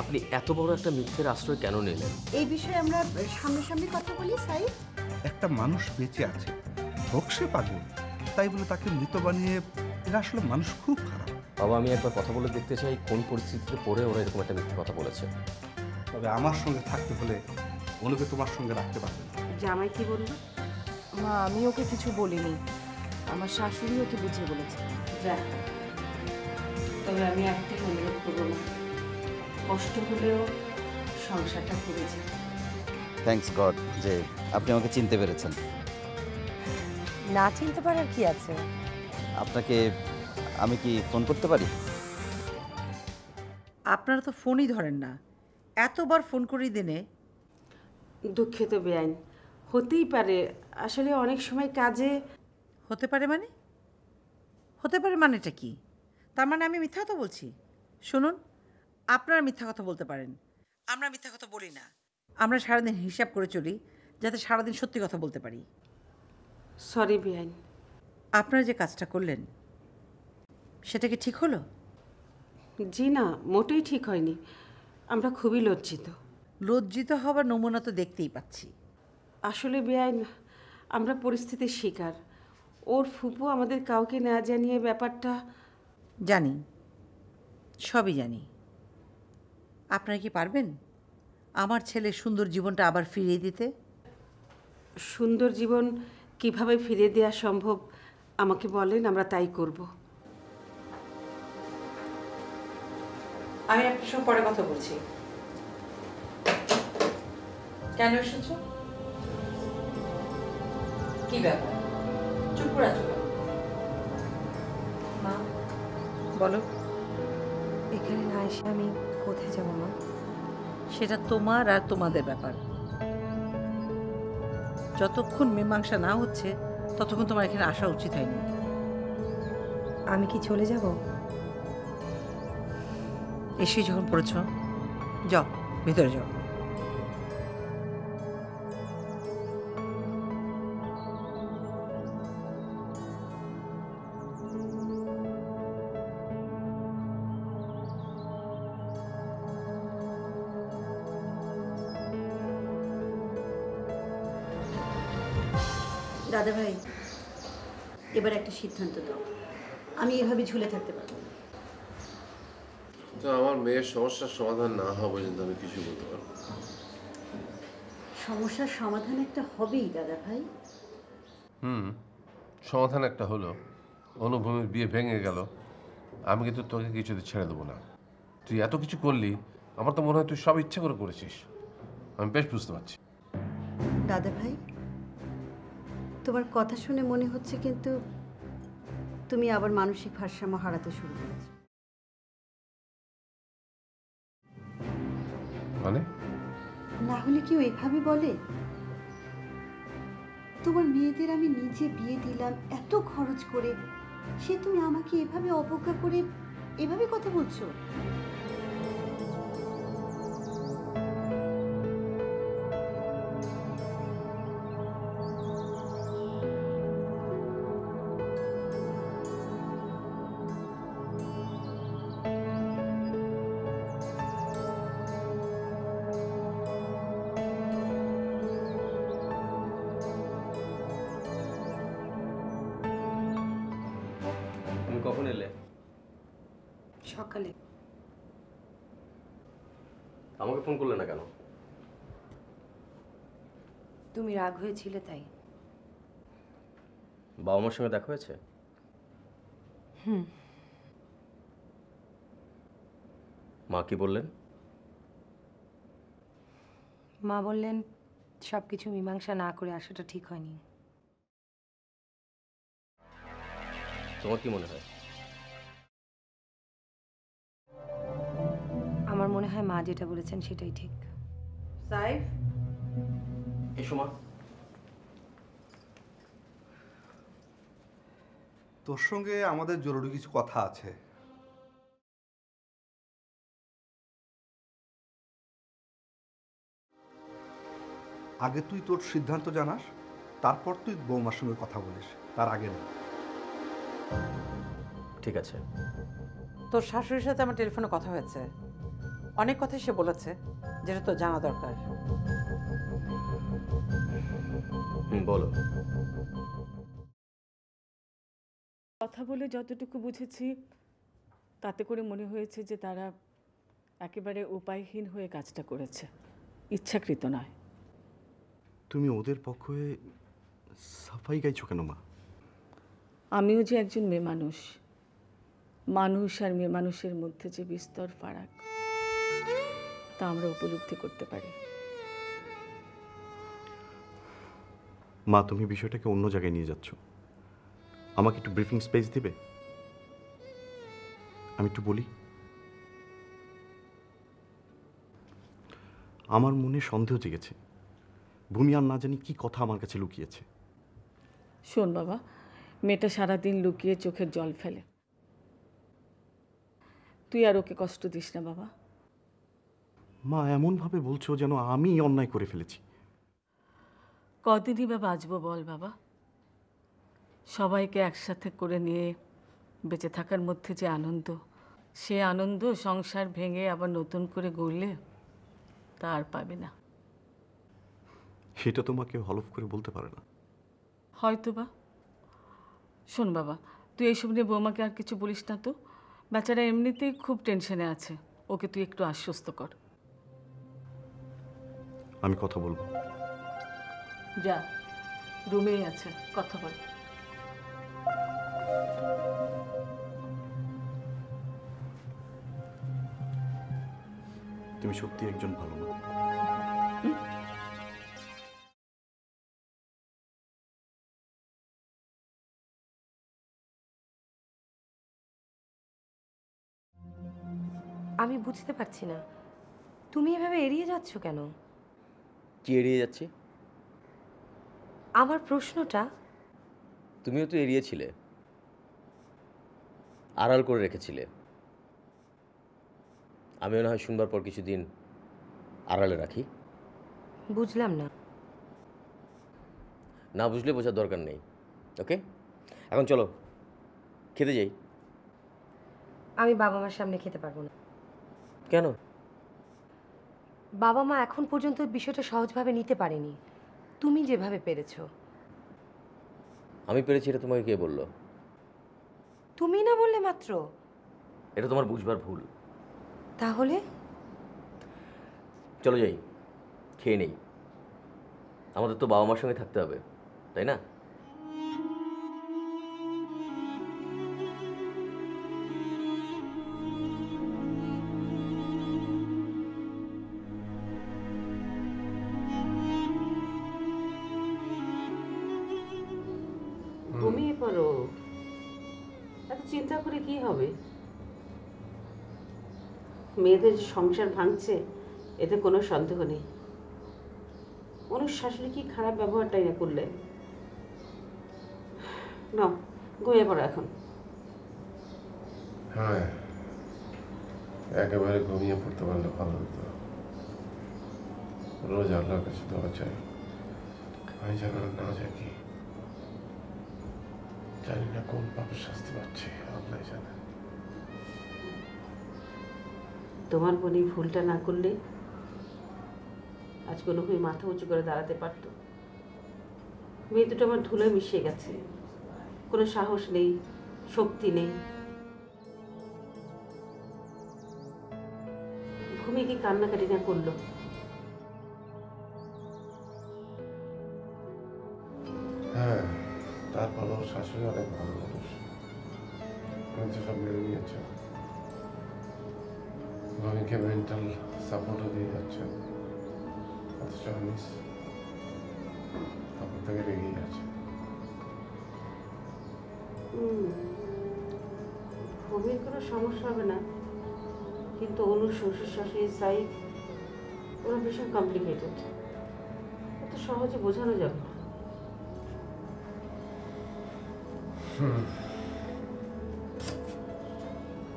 আপনি এত বড় একটা মিথ্যের আশ্রয় কেন নিলেন? এই বিষয়ে আমরা সামনাসামনি কথা বলি সাইফ। একটা মানুষ বেঁচে আছে, হোক সে পাগল, তাই বলে তাকে মৃত বানিয়ে, এরা আসলে মানুষ খুব খারাপ। বাবা, আমি একবার কথা বলে দেখতে চাই কোন পরিস্থিতিতে পড়ে ওরা এরকম একটা মিথ্যে কথা বলেছে। তবে আমার সঙ্গে থাকতে হলে অনুকে তোমার সঙ্গে রাখতে পারবে না। জামাই কি বলল? মা, আমি ওকে কিছু বলিনি, আমার শাশুড়ি ওকে বুঝিয়ে বলেছে। যা, তবে আমি একটাই অনুরোধ করবো না, কষ্ট হলেও সংসারটা করে যায়। থ্যাঙ্কস গড যে আপনি আমাকে চিনতে পেরেছেন। না চিনতে পারার কি আছে? আপনাকে আমি কি ফোন করতে পারি? আপনারা তো ফোনই ধরেন না, এতবার ফোন করি দিনে। দুঃখিত বেআইন, হতেই পারে, আসলে অনেক সময় কাজে। হতে পারে মানে? হতে পারে মানেটা কি? তার মানে আমি মিথ্যা কথা বলছি? শুনুন, আপনারা মিথ্যা কথা বলতে পারেন, আমরা মিথ্যা কথা বলি না। আমরা সারাদিন হিসাব করে চলি যাতে সারাদিন সত্যি কথা বলতে পারি। সরি বেআইন। আপনারা যে কাজটা করলেন সেটা কি ঠিক হলো? জি না, মোটেই ঠিক হয়নি। আমরা খুবই লজ্জিত। লজ্জিত হবার নমুনা তো দেখতেই পাচ্ছি। আসলে বেআইন, আমরা পরিস্থিতির শিকার। ওর ফুপু আমাদের কাউকে না জানিয়ে ব্যাপারটা। জানি, সবই জানি। আপনারা কি পারবেন আমার ছেলের সুন্দর জীবনটা আবার ফিরিয়ে দিতে? সুন্দর জীবন কিভাবে ফিরে দেওয়া সম্ভব আমাকে বলেন, আমরা তাই করব। আমি আপনার সঙ্গে পরে কথা বলছি। কেন এসেছ? কি ব্যাপার? চুপ করে আছো কেন? মা, বলো। এখানে না এসে আমি কোথায় যাব মা? সেটা তোমার আর তোমাদের ব্যাপার। যতক্ষণ মীমাংসা না হচ্ছে ততক্ষণ তোমার এখানে আসা উচিত হয়নি। আমি কি চলে যাব? এসেই যখন পড়েছ, যাও ভিতরে যাও। দাদা ভাই, এবার একটা সিদ্ধান্ত দাও, আমি এভাবে ঝুলে থাকতে পারবো না। তো আমার মেয়ের সমস্যার সমাধান না হওয়া পর্যন্ত আমি কিছু বলতে পারবো না। সমস্যার সমাধান একটা হবেই দাদা ভাই। সমাধান একটা হলো, অনুভূমির বিয়ে ভেঙে গেল, আমি কিন্তু তোকে কিছুতে ছেড়ে দেবো না। তুই এত কিছু করলি, আমার তো মনে হয় তুই সব ইচ্ছা করে করেছিস। আমি বেশ বুঝতে পারছি। দাদা ভাই, তোমার কথা শুনে মনে হচ্ছে কিন্তু তুমি আবার মানসিক ভারসাম্য হারাতে শুরু করেছো। মানে? না হলে কেউ এভাবে বলে? তোমার মেয়েদের আমি নিজে বিয়ে দিলাম এত খরচ করে, সে তুমি আমাকে এভাবে অবজ্ঞা করে এভাবে কথা বলছো? তুমি কখন এলে? সকালে। আমাকে ফোন করলে না কেন? তুমি রাগ হয়েছিলে তাই। বাবা মার সঙ্গে দেখা হয়েছে? মা কি বললেন? মা বললেন সব কিছু মীমাংসা না করে আসাটা ঠিক হয়নি। তোমার কি মনে হয়? আমার মনে হয় মা যেটা বলেছেন সেটাই ঠিক। সাইফ, এসো মা। তোর সঙ্গে আমাদের জরুরি কিছু কথা আছে। আগে তুই তোর সিদ্ধান্ত জানাস, তারপর তুই বৌমার সঙ্গে কথা বলিস, তার আগে না। ঠিক আছে। তোর শাশুড়ির সাথে আমার টেলিফোনে কথা হয়েছে। অনেক কথাই সে বলেছে, যেটা তো জানা দরকার। বলো। কথা বলে যতটুকু বুঝেছি তাতে করে মনে হয়েছে যে তারা একেবারে উপায়হীন হয়ে কাজটা করেছে, ইচ্ছাকৃত নয়। তুমি ওদের পক্ষে সাফাই গাইছো কেন মা? আমিও যে একজন মেয়ে মানুষ, মানুষ আর মেয়ে মানুষের মধ্যে যে বিস্তর ফারাক তা আমরা উপলব্ধি করতে পারি। মা, তুমি বিষয়টাকে অন্য জায়গায় নিয়ে যাচ্ছ। আমাকে একটু ব্রিফিং স্পেস দিবে? আমি একটু বলি। আমার মনে সন্দেহ জেগেছে, ভূমি আর না জানি কি কথা আমার কাছে লুকিয়েছে। শোন বাবা, মেয়েটা সারাদিন লুকিয়ে চোখের জল ফেলে, তুই আর ওকে কষ্ট দিস না বাবা। মা, এমনভাবে বলছো যেন আমি অন্যায় করে ফেলেছি। কদিনই বা বাঁচবো বল বাবা? সবাইকে একসাথে করে নিয়ে বেঁচে থাকার মধ্যে যে আনন্দ, সে আনন্দ সংসার ভেঙে আবার নতুন করে গড়লে তা আর পাবে না। সেটা তোমাকে হলফ করে বলতে পারে না। হয়তো বা। শোন বাবা, তুই এইসব নিয়ে বৌমাকে আর কিছু বলিস না তো। বেচারা এমনিতেই খুব টেনশনে আছে, ওকে তুই একটু আশ্বস্ত কর। আমি কথা বলবো। যা, রুমেই আছে, কথা বল। তুমি সত্যি একজন ভালো মা। আমি বুঝতে পারছি না, তুমি এভাবে এড়িয়ে যাচ্ছ কেন? কি এড়িয়ে যাচ্ছি? আমার প্রশ্নটা। তুমিও তো এড়িয়েছিলে, আড়াল করে রেখেছিলে। আমিও না হয় শুনবার পর কিছুদিন আড়ালে রাখি। বুঝলাম না। না বুঝলে বোঝার দরকার নেই। ওকে, এখন চলো খেতে যাই। আমি বাবা মার সামনে খেতে পারবো না। কেন? বাবা মা এখন পর্যন্ত বিষয়টা সহজভাবে নিতে পারেনি, তুমি যেভাবে পেরেছো। আমি পেরেছি এটা তোমাকে কে বললো? তুমি না বললে মাত্র। এটা তোমার বুঝবার ভুল। তাহলে চলো যাই, খেয়ে নেই। আমাদের তো বাবা মার সঙ্গে থাকতে হবে, তাই না? ঘুমিয়ে পড়ো, এত চিন্তা করে কি হবে? মেয়েদের যে সংসার ভাঙছে এতে কোনো সন্দেহ নেই। অনুর শাশুড়ি কি খারাপ ব্যবহারটাই না করলে? না, ঘুমিয়ে পড়ো এখন। হ্যাঁ, একেবারে ঘুমিয়ে পড়তে পারলে ভালো হতো। রোজ আল্লাহর কাছে দোয়া চাই, আমি যেন না জানি, জানি না কোন পাপের শাস্তি পাচ্ছি, আল্লাহ জানে। তোমার বোন এই ভুলটা না করলে আজ কোনো হয়ে মাথা উঁচু করে দাঁড়াতে পারতো। মেয়ে দুটো আমার ধুলোয় মিশিয়ে গেছে, কোনো সাহস নেই, শক্তি নেই। ভূমি কি কান্নাকাটি না করলো? হ্যাঁ, তারপরও শাশুড়ি অনেক ভালো মানুষ, আমি তো সব মেনে নিয়েছে। ভূমিকে মেন্টাল সাপোর্টও দিয়ে যাচ্ছে, অথচ আমি তখন থেকে রেগেই আছে। ভূমির কোনো সমস্যা হবে না, কিন্তু অনুর শ্বশুর শাশুড়ি সাইড ওরা ভীষণ কমপ্লিকেটেড, এত সহজে বোঝানো যাবে না।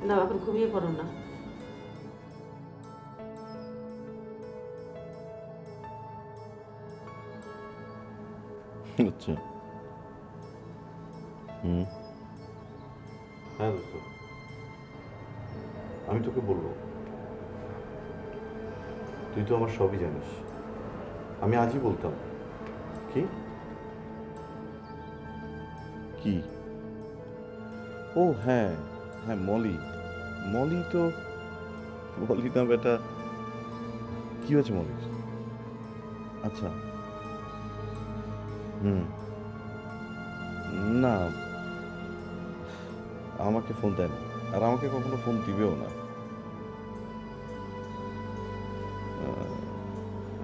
না, এখন ঘুমিয়ে পড়ো না। আচ্ছা। হ্যাঁ দোস্ত, আমি তোকে বলবো তুই তো আমার সবই জানিস। আমি আজই বলতাম। কি কি? ও হ্যাঁ হ্যাঁ, মলি। মলি তো মলি না বেটা। কি হয়েছে মলির? আচ্ছা, না, আমাকে ফোন দেয় না, আর আমাকে কখনো ফোন দিবেও না।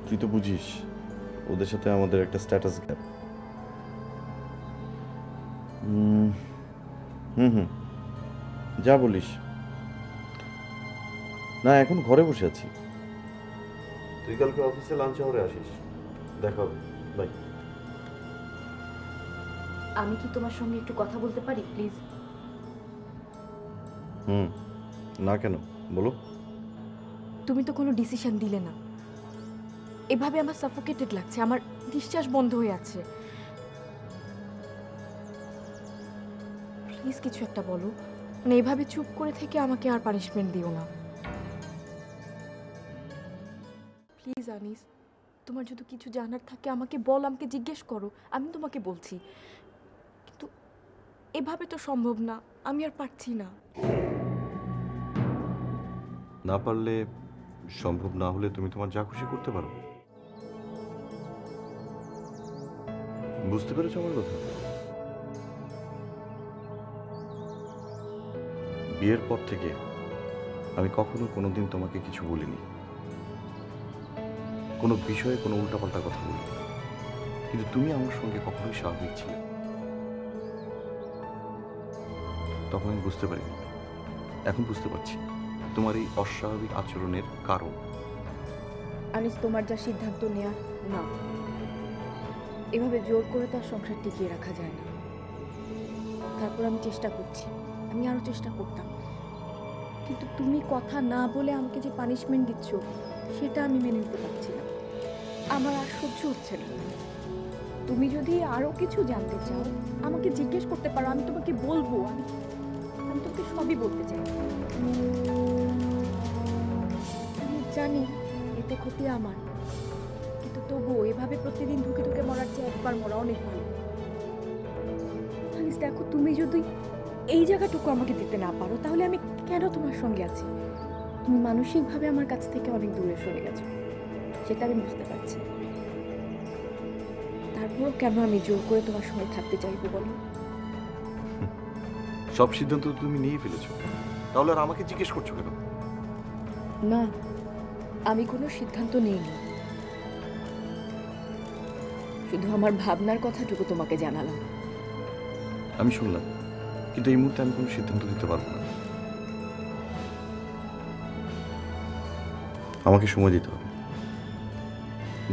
তুই তো বুঝিস ওদের সাথে আমাদের একটা স্ট্যাটাস গ্যাপ। যা বলিস। না, এখন ঘরে বসে আছি। তুই কালকে অফিসে লাঞ্চ আওয়ারে আসিস, দেখা হবে। বাই। আমি কি তোমার সঙ্গে একটু কথা বলতে পারি প্লিজ? না কেন, বলো। তুমি তো কোনো ডিসিশন দিলে না। এভাবে আমার সাফোকেটেড লাগছে, আমার নিঃশ্বাস বন্ধ হয়ে আছে। প্লিজ কিছু একটা বলো। মানে এভাবে চুপ করে থেকে আমাকে আর পানিশমেন্ট দিও না প্লিজ। আনিস, তোমার যদি কিছু জানার থাকে আমাকে বল, আমাকে জিজ্ঞেস করো, আমি তোমাকে বলছি। কিন্তু এভাবে তো সম্ভব না, আমি আর পারছি না। না পারলে, সম্ভব না হলে তুমি তোমার যা খুশি করতে পারো। বুঝতে পেরেছো আমার কথা? বিয়ের পর থেকে আমি কখনো কোনোদিন তোমাকে কিছু বলিনি, কোনো বিষয়ে কোনো উল্টাপাল্টা কথা বলিনি, কিন্তু তুমি আমার সঙ্গে কখনোই স্বাভাবিক ছিলে। তখন আমি বুঝতে পারিনি, এখন বুঝতে পারছি তোমার এই অস্বাভাবিক আচরণের কারণ। আনিস, তোমার যা সিদ্ধান্ত নেওয়া না, এভাবে জোর করে তার সংসার টিকিয়ে রাখা যায় না। তারপর আমি চেষ্টা করছি, আমি আরো চেষ্টা করতাম, কিন্তু তুমি কথা না বলে আমাকে যে পানিশমেন্ট দিচ্ছ সেটা আমি মেনে নিতে পারছি না। আমার আর সহ্য হচ্ছে না। তুমি যদি আরো কিছু জানতে চাও আমাকে জিজ্ঞেস করতে পারো, আমি তোমাকে বলবো। আমি তোকে সবই বলতে চাই। আমি জানি এতে ক্ষতি আমার, কিন্তু তবুও এভাবে প্রতিদিন ধুকে ধুকে মরার চেয়ে একবার মরা অনেক ভালো। আনিস, দেখো, তুমি যদি এই জায়গাটুকু আমাকে দিতে না পারো তাহলে আমি কেন তোমার সঙ্গে আছি? তুমি মানসিকভাবে আমার কাছ থেকে অনেক দূরে সরে গেছো, সেটা আমি বুঝতে পারছি। তারপরও কেন আমি জোর করে তোমার সঙ্গে থাকতে চাইবো বলো? সব সিদ্ধান্ত তুমি নিয়ে ফেলেছো, তাহলে আর আমাকে জিজ্ঞেস করছো কেন? না, আমি কোনো সিদ্ধান্ত নিইনি, শুধু আমার ভাবনার কথাটুকু তোমাকে জানালাম। আমি শুনলাম, কিন্তু এই মুহূর্তে আমি কোনো সিদ্ধান্ত দিতে পারবো না। আমাকে সময় দিতে হবে,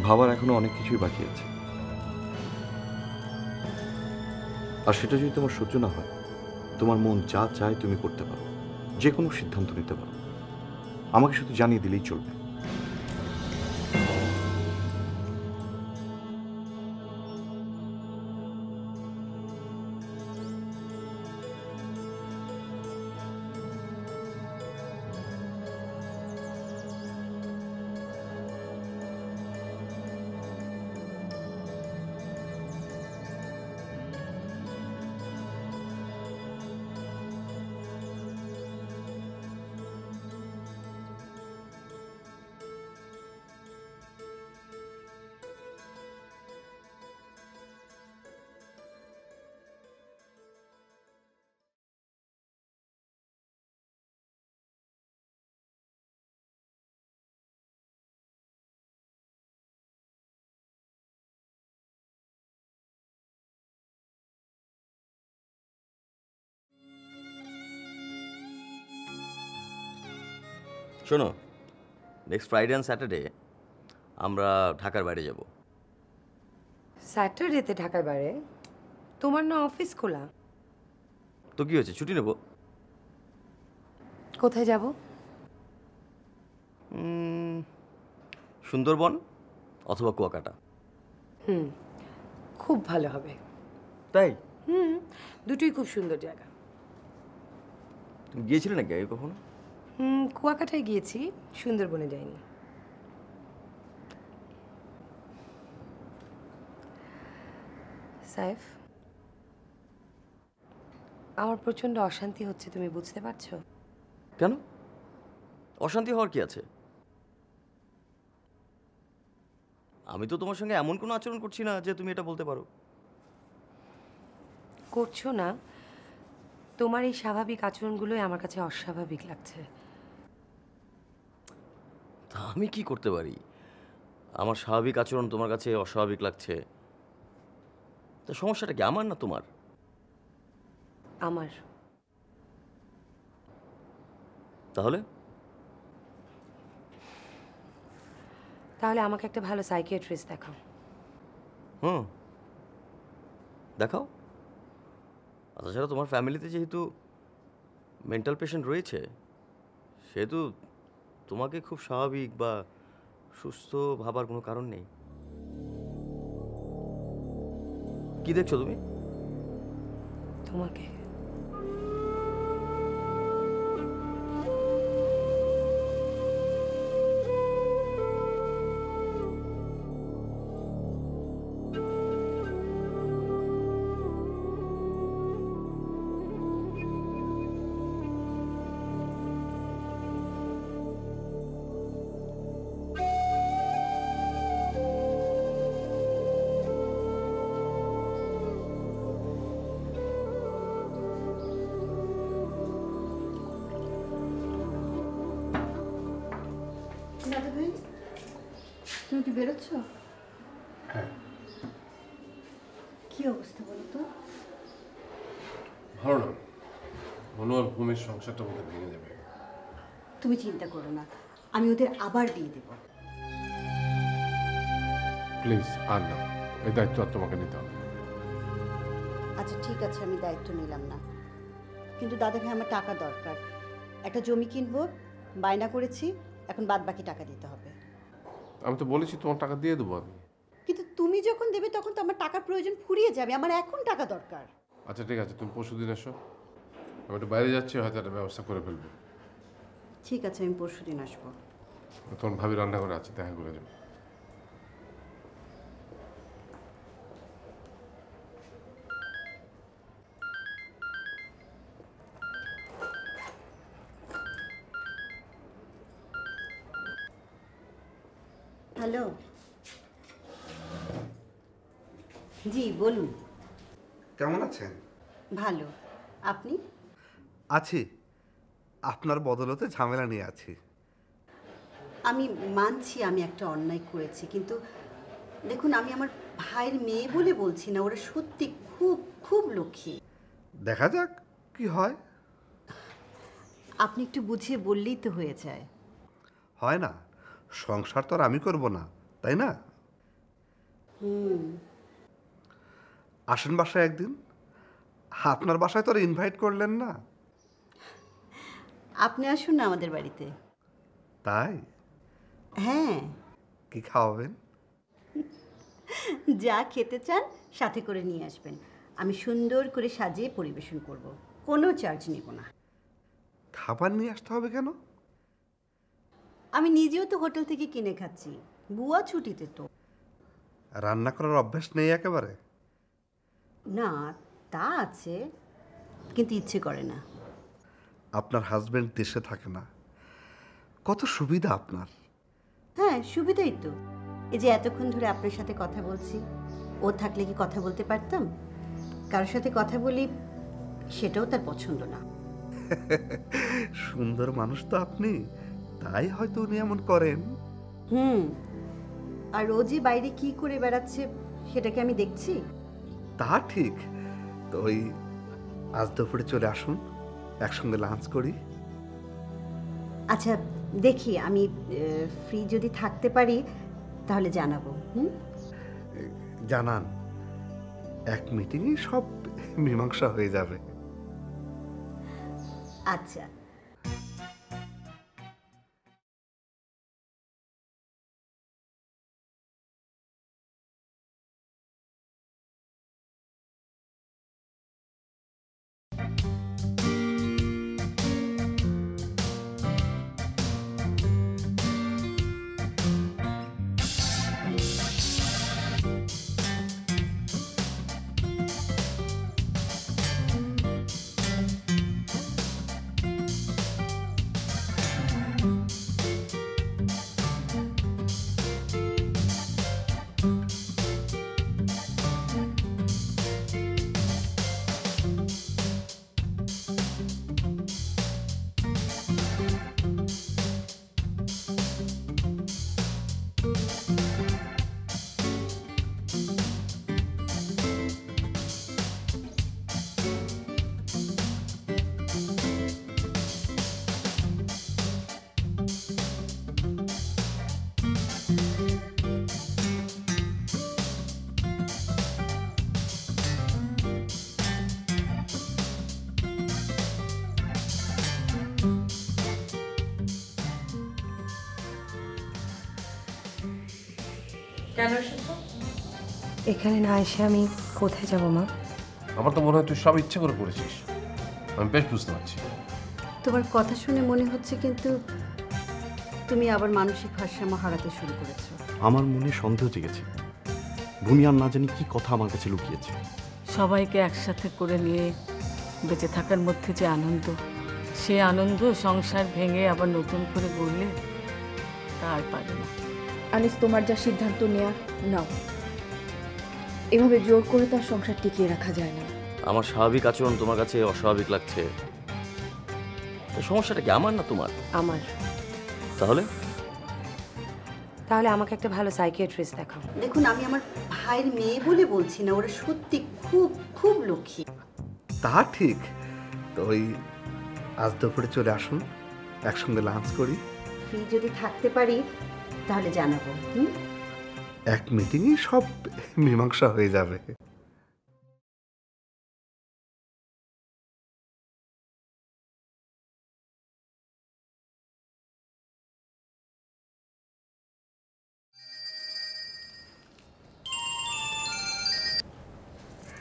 ভাবার এখনো অনেক কিছুই বাকি আছে। আর সেটা যদি তোমার সহ্য না হয়, তোমার মন যা চায় তুমি করতে পারো, যে কোনো সিদ্ধান্ত নিতে পারো, আমাকে শুধু জানিয়ে দিলেই চলবে। শোনো, নেক্সট ফ্রাইডে অ্যান্ড স্যাটারডে আমরা ঢাকার বাইরে যাব। স্যাটারডেতে ঢাকার বাইরে? তোমার না অফিস খোলা? তো কি হয়েছে, ছুটি নেব। কোথায় যাব? সুন্দরবন অথবা কুয়াকাটা। খুব ভালো হবে। তাই? দুটোই খুব সুন্দর জায়গা। তুমি গিয়েছিলে নাকি আগে কখনো? কুয়াকাটায় গিয়েছি, সুন্দরবনে যাইনি। সাইফ, আমার প্রচন্ড অশান্তি হচ্ছে, তুমি বুঝতে পারছো? কেন? অশান্তি হওয়ার কি আছে? আমি তো তোমার সঙ্গে এমন কোনো আচরণ করছি না যে তুমি এটা বলতে পারো। করছো না, তোমার এই স্বাভাবিক আচরণগুলোই আমার কাছে অস্বাভাবিক লাগছে। তা আমি কি করতে পারি? আমার স্বাভাবিক আচরণ তোমার কাছে অস্বাভাবিক লাগছে, তা সমস্যাটা কি আমার না তোমার? আমার। তাহলে তাহলে আমাকে একটা ভালো সাইকিয়াট্রিস্ট দেখাও। হুম, দেখাও। তাছাড়া তোমার ফ্যামিলিতে যেহেতু মেন্টাল পেশেন্ট রয়েছে, সেহেতু তোমাকে খুব স্বাভাবিক বা সুস্থ ভাবার কোনো কারণ নেই। কি দেখছো তুমি? তোমাকে। দাদা ভাই, তুমি কি বেরোচ্ছ? হ্যাঁ। কি অবস্থা বলো তো? ভালো না, মনে আর ভূমির সংসারটা মধ্যে ভেঙে যাবে। তুমি চিন্তা করো না, আমি ওদের আবার দিয়ে দেব। প্লিজ আর না, এই দায়িত্ব আর তোমাকে নিতে হবে। আচ্ছা ঠিক আছে, আমি দায়িত্ব নিলাম না, কিন্তু দাদা ভাই আমার টাকা দরকার। একটা জমি কিনবো, বায়না করেছি, এখন বাদ বাকি টাকা দিতে হবে। আমি তো বলেছি তোমার টাকা দিয়ে দেবো আমি। কিন্তু তুমি যখন দেবে তখন তো আমার টাকার প্রয়োজন ফুরিয়ে যাবে, আমার এখন টাকা দরকার। আচ্ছা ঠিক আছে, তুমি পরশু দিন এসো, আমি একটু বাইরে যাচ্ছি, হয়তো একটা ব্যবস্থা করে ফেলবো। ঠিক আছে, আমি পরশু দিন আসবো। তোমার ভাবি রান্না করে আছে, দেখা করে যাবো। হ্যালো, জি বলুন। কেমন আছেন? ভালো, আপনি? আছি, আপনার বদলতে ঝামেলা নিয়ে আছি। আমি মানছি আমি একটা অন্যায় করেছি, কিন্তু দেখুন আমি আমার ভাইয়ের মেয়ে বলে বলছি না, ওরা সত্যি খুব খুব লক্ষ্মী। দেখা যাক কি হয়। আপনি একটু বুঝিয়ে বললেই তো হয়ে যায়। হয় না, সংসার তো আর আমি করব না, তাই না? আসেন বাসায় একদিন। আপনার বাসায় তো আর ইনভাইট করলেন না। আপনি আসুন না আমাদের বাড়িতে। তাই? হ্যাঁ। কি খাওয়াবেন? যা খেতে চান সাথে করে নিয়ে আসবেন, আমি সুন্দর করে সাজিয়ে পরিবেশন করব, কোনো চার্জ নেব না। খাবার নিয়ে আসতে হবে কেন? আমি নিজেও তো হোটেল থেকে কিনে খাচ্ছি, বুয়া ছুটিতে তো। রান্না করার অভ্যাস নেই একেবারে? না, তা আছে, কিন্তু ইচ্ছে করে না। আপনার হাজবেন্ড দেশে থাকে না, কত সুবিধা আপনার। হ্যাঁ, সুবিধাই তো। এই যে এতক্ষণ ধরে আপনার সাথে কথা বলছি, ও থাকলে কি কথা বলতে পারতাম? কারোর সাথে কথা বলি, সেটাও তার পছন্দ না। সুন্দর মানুষ তো আপনি, তাই হয়তো উনি এমন করেন। আর ও যে বাইরে কি করে বেড়াচ্ছে সেটাকে আমি দেখছি। তা ঠিক, তো ওই আজ দুপুরে চলে আসুন, একসঙ্গে লাঞ্চ করি। আচ্ছা দেখি, আমি ফ্রি যদি থাকতে পারি তাহলে জানাবো। জানান, এক মিটিংয়ে সব মীমাংসা হয়ে যাবে। আচ্ছা। কেন এসেছো? এখানে না এসে আমি কোথায় যাব মা? আমার তো মনে হয় তুই সব ইচ্ছে করে করেছিস, আমি বেশ বুঝতে পারছি। তোমার কথা শুনে মনে হচ্ছে কিন্তু তুমি আবার মানসিক ভারসাম্য হারাতে শুরু করেছো। আমার মনে সন্দেহ জেগেছে। ভূমি আর না জানি কি কথা আমার কাছে লুকিয়েছে। সবাইকে একসাথে করে নিয়ে বেঁচে থাকার মধ্যে যে আনন্দ, সে আনন্দ সংসার ভেঙে আবার নতুন করে গড়লে তা আর পারে না। আনিস, তোমার যা সিদ্ধান্ত নেওয়ার নাও। এভাবে জোর করে তার সংসার টিকিয়ে রাখা যায় না। আমার স্বাভাবিক আচরণ তোমার কাছে অস্বাভাবিক লাগছে, তো সমস্যাটা কি আমার না তোমার? আমার। তাহলে তাহলে আমাকে একটা ভালো সাইকিয়াট্রিস্ট দেখাও। দেখুন, আমি আমার ভাইয়ের মেয়ে বলে বলছি না, ওরা সত্যি খুব খুব লক্ষ্মী। তা ঠিক। তো ওই আজ দুপুরে চলে আসুন, একসঙ্গে লাঞ্চ করি। ফ্রি যদি থাকতে পারি তাহলে জানাবো। এক মিটিংই সব মীমাংসা হয়ে যাবে।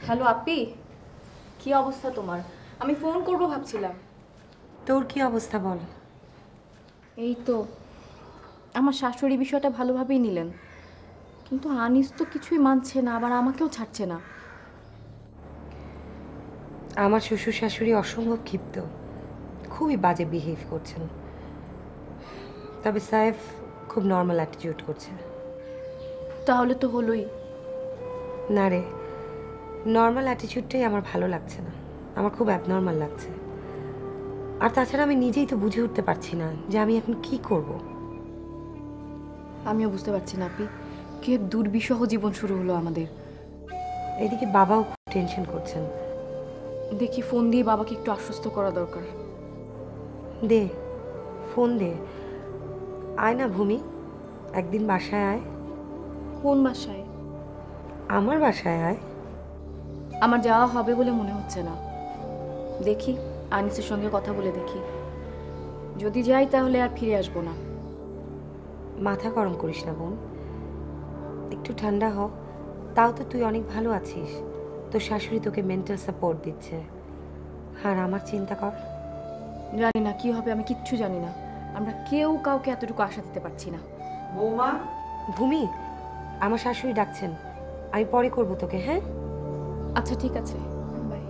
হ্যালো আপি, কি অবস্থা তোমার? আমি ফোন করব ভাবছিলাম। তোর কি অবস্থা বল? এই তো, আমার শাশুড়ি বিষয়টা ভালোভাবেই নিলেন, কিন্তু আনিস তো কিছুই মানছে না, আবার আমাকেও ছাড়ছে না। আমার শ্বশুর শাশুড়ি অসম্ভব ক্ষিপ্ত, খুবই বাজে বিহেভ করছেন। তবে সাইফ খুব নর্মাল অ্যাটিটিউড করছে। তাহলে তো হলোই। না রে, নর্মাল অ্যাটিটিউডটাই আমার ভালো লাগছে না, আমার খুব অ্যাবনর্মাল লাগছে। আর তাছাড়া আমি নিজেই তো বুঝে উঠতে পারছি না যে আমি এখন কি করব। আমিও বুঝতে পারছি না আপি, কে দুর্বিষহ জীবন শুরু হলো আমাদের। এদিকে বাবাও খুব টেনশন করছেন। দেখি ফোন দিয়ে বাবাকে একটু আশ্বস্ত করা দরকার। দে ফোন দে। আয় না ভূমি, একদিন বাসায় আয়। কোন বাসায়? আমার বাসায় আয়। আমার যাওয়া হবে বলে মনে হচ্ছে না। দেখি আনিসের সঙ্গে কথা বলে দেখি, যদি যাই তাহলে আর ফিরে আসবো না। মাথা গরম করিস না বোন, একটু ঠান্ডা হ। তাও তো তুই অনেক ভালো আছিস, তোর শাশুড়ি তোকে মেন্টাল সাপোর্ট দিচ্ছে। আর আমার চিন্তা কর। জানি না কি হবে, আমি কিচ্ছু জানি না। আমরা কেউ কাউকে এতটুকু আশা দিতে পারছি না। বৌমা, ভূমি, আমার শাশুড়ি ডাকছেন, আমি পরে করবো তোকে। হ্যাঁ আচ্ছা ঠিক আছে, বাই।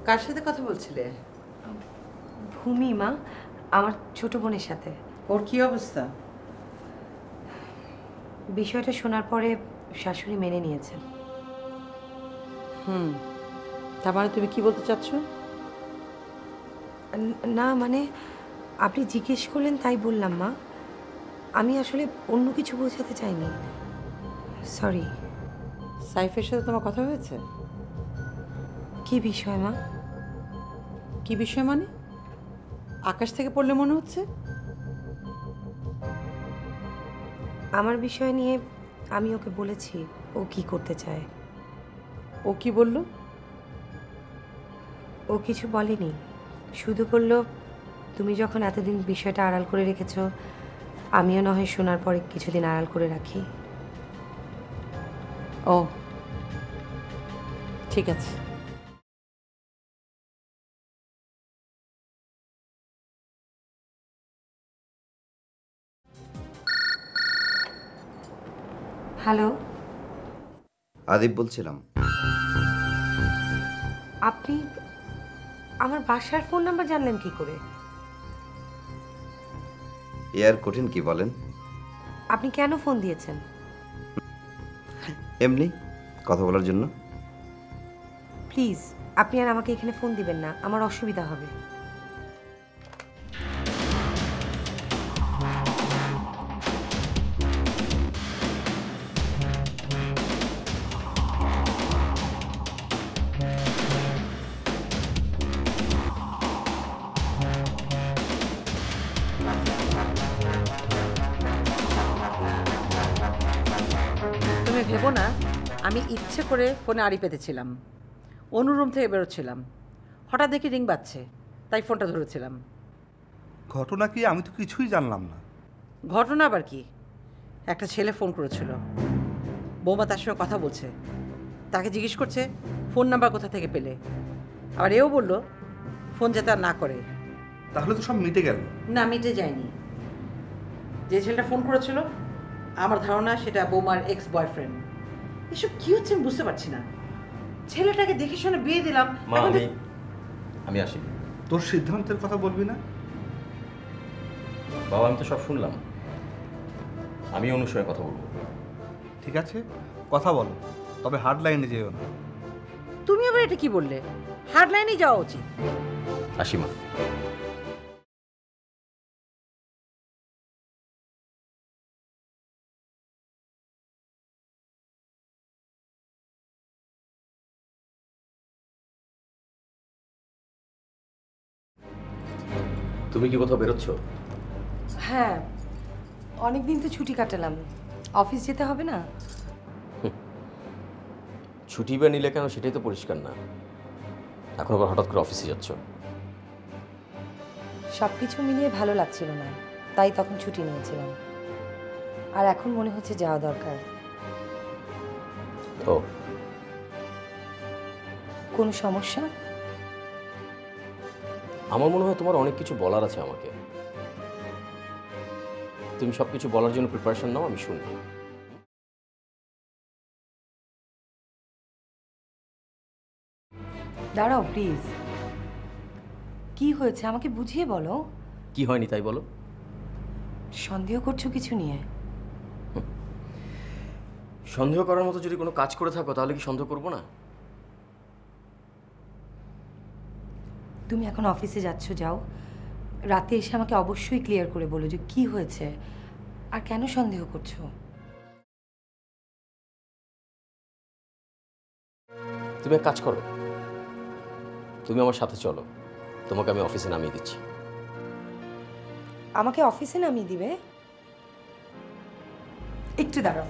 কার সাথে কথা বলছিলে? ভূমি মা, আমার ছোট বোনের সাথে। ওর কি অবস্থা? বিষয়টা শোনার পরে শাশুড়ি মেনে নিয়েছেন। তার মানে তুমি কি বলতে চাচ্ছ? না মানে আপনি জিজ্ঞেস করলেন তাই বললাম মা, আমি আসলে অন্য কিছু বোঝাতে চাইনি, সরি। সাইফের সাথে তোমার কথা হয়েছে? কি বিষয় মা? কি বিষয় মানে? আকাশ থেকে পড়লে মনে হচ্ছে। আমার বিষয় নিয়ে আমি ওকে বলেছি ও কি করতে চায়। ও কি বলল? ও কিছু বলেনি, শুধু বলল তুমি যখন এতদিন বিষয়টা আড়াল করে রেখেছো, আমিও না হয় শোনার পরে কিছুদিন আড়াল করে রাখি। ও ঠিক আছে। হ্যালো, আদিব বলছিলাম। আপনি আমার বাসার ফোন নাম্বার জানলেন কি করে? এ আর কঠিন কি বলেন? আপনি কেন ফোন দিয়েছেন? এমনি কথা বলার জন্য। প্লিজ আপনি আর আমাকে এখানে ফোন দিবেন না, আমার অসুবিধা হবে। তুমি ভেবো না আমি ইচ্ছে করে ফোনে আড়ি পেতেছিলাম। অনুরুম থেকে বেরোচ্ছিলাম, হঠাৎ দেখি রিং বাজছে, তাই ফোনটা ধরেছিলাম। ঘটনা কি আমি তো কিছুই জানলাম না। ঘটনা আবার কি? একটা ছেলে ফোন করেছিল, বৌমা তার সঙ্গে কথা বলছে, তাকে জিজ্ঞেস করছে ফোন নাম্বার কোথা থেকে পেলে। আবার এও বলল ফোন যাতে আর না করে। তাহলে তো সব মিটে গেল। না, মিটে যায়নি। যে ছেলেটা ফোন করেছিল আমার ধারণা সেটা বৌমার এক্স বয়ফ্রেন্ড। এসব কি হচ্ছে আমি বুঝতে পারছি না। ছেলেটাকে দেখে শুনে বিয়ে দিলাম। মা এখন আমি আসি। তোর সিদ্ধান্তের কথা বলবি না? বাবা আমি তো সব শুনলাম, আমি অনুর সঙ্গে কথা বলবো। ঠিক আছে, কথা বলো, তবে হার্ড লাইনে যেও না। তুমি আবার এটা কি বললে? হার্ড লাইনে যাওয়া উচিত। আসি মা। তুমি কি কোথাও বেরোচ্ছ? হ্যাঁ, অনেকদিন তো ছুটি কাটালাম, অফিস যেতে হবে না। ছুটি বা নিলে কেন সেটাই তো পরিষ্কার না। এখন আবার হঠাৎ করে অফিসে যাচ্ছ। সব কিছু মিলিয়ে ভালো লাগছিল না, তাই তখন ছুটি নিয়েছিলাম। আর এখন মনে হচ্ছে যাওয়া দরকার। ও, কোনো সমস্যা? আমার মনে হয় তোমার অনেক কিছু বলার আছে আমাকে। তুমি সব কিছু বলার জন্য প্রিপারেশন নাও, আমি শুনবো। দাঁড়াও প্লিজ, কি হয়েছে আমাকে বুঝিয়ে বলো। কি হয়নি তাই বলো। সন্দেহ করছো কিছু নিয়ে? সন্দেহ করার মতো যদি কোনো কাজ করে থাকো তাহলে কি সন্দেহ করবো না? তুমি এখন অফিসে যাচ্ছ, যাও। রাতে এসে আমাকে অবশ্যই ক্লিয়ার করে বলো যে কি হয়েছে আর কেন সন্দেহ করছো। তুমি এক কাজ করো, তুমি আমার সাথে চলো, তোমাকে আমি অফিসে নামিয়ে দিচ্ছি। আমাকে অফিসে নামিয়ে দিবে? একটু দাঁড়াও।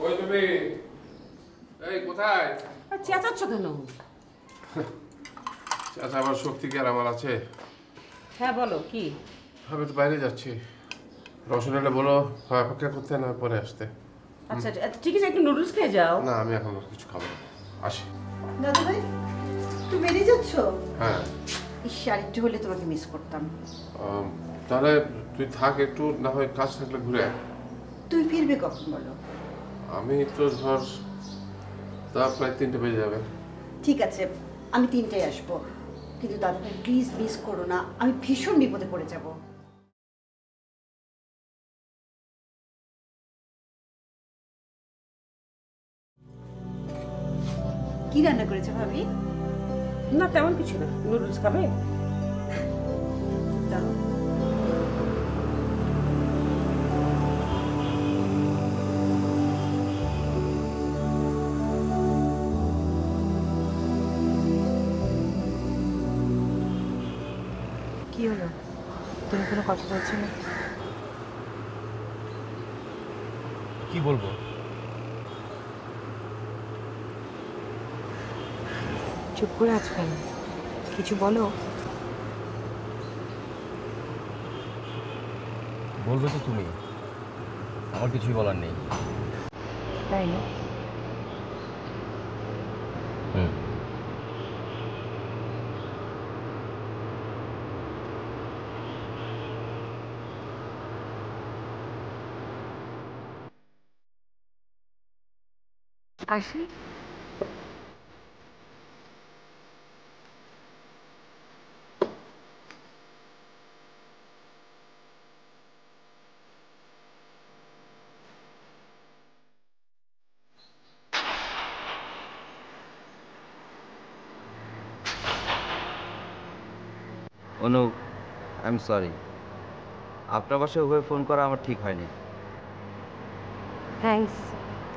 ওই তুমি, এই কোথায়? চেঁচাচ্ছ কেন? আচ্ছা, আমার শক্তি কি আর আমার আছে? হ্যাঁ বলো কি? আমি একটু বাইরে যাচ্ছি। রসনাটা বলো হয় অপেক্ষা করতে, না পরে আসতে। আচ্ছা ঠিক আছে, একটু নুডলস খেয়ে যাও। না, আমি এখন আর কিছু খাবো না, আসি। দাদু ভাই, তুমি বেরিয়ে যাচ্ছ? হ্যাঁ। ইস, আর একটু হলে তোমাকে মিস করতাম। তাহলে তুই থাক একটু, না হয় কাজ থাকলে ঘুরে আয়। তুই ফিরবে কখন বলো? আমি তো ধর তা প্রায় 3টে বেজে যাবে। ঠিক আছে, আমি 3টায় আসবো, কিন্তু দাদু ভাই প্লিজ মিস করো না, আমি ভীষণ বিপদে পড়ে যাব। কি রান্না করেছে ভাবি? না তেমন কিছু না, নুডলস খাবে? দাও। কি হলো, তুমি কোনো কথা বলছো না? কি বলবো? চুপ করে আছো কেন? কিছু বলো। বলবে তো তুমি, আমার কিছুই বলার নেই। তাই না? হুম। আসি। অনু, আই এম সরি, আপনার বাসায় ওভাবে ফোন করা আমার ঠিক হয়নি। থ্যাঙ্কস,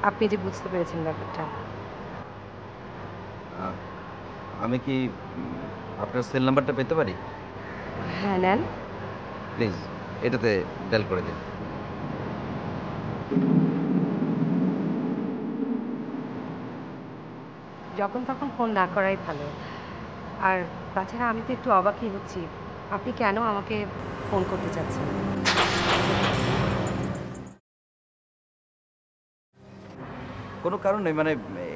আপনি যে বুঝতে পেরেছেন ব্যাপারটা। আমি কি আপনার সেল নাম্বারটা পেতে পারি? হ্যাঁ নেন। প্লিজ এটাতে ডায়াল করে দিন। যখন তখন ফোন না করাই ভালো। আর তাছাড়া আমি তো একটু অবাকই হচ্ছি, আপনি কেন আমাকে ফোন করতে চাচ্ছেন? কোনো কারণ নেই, মানে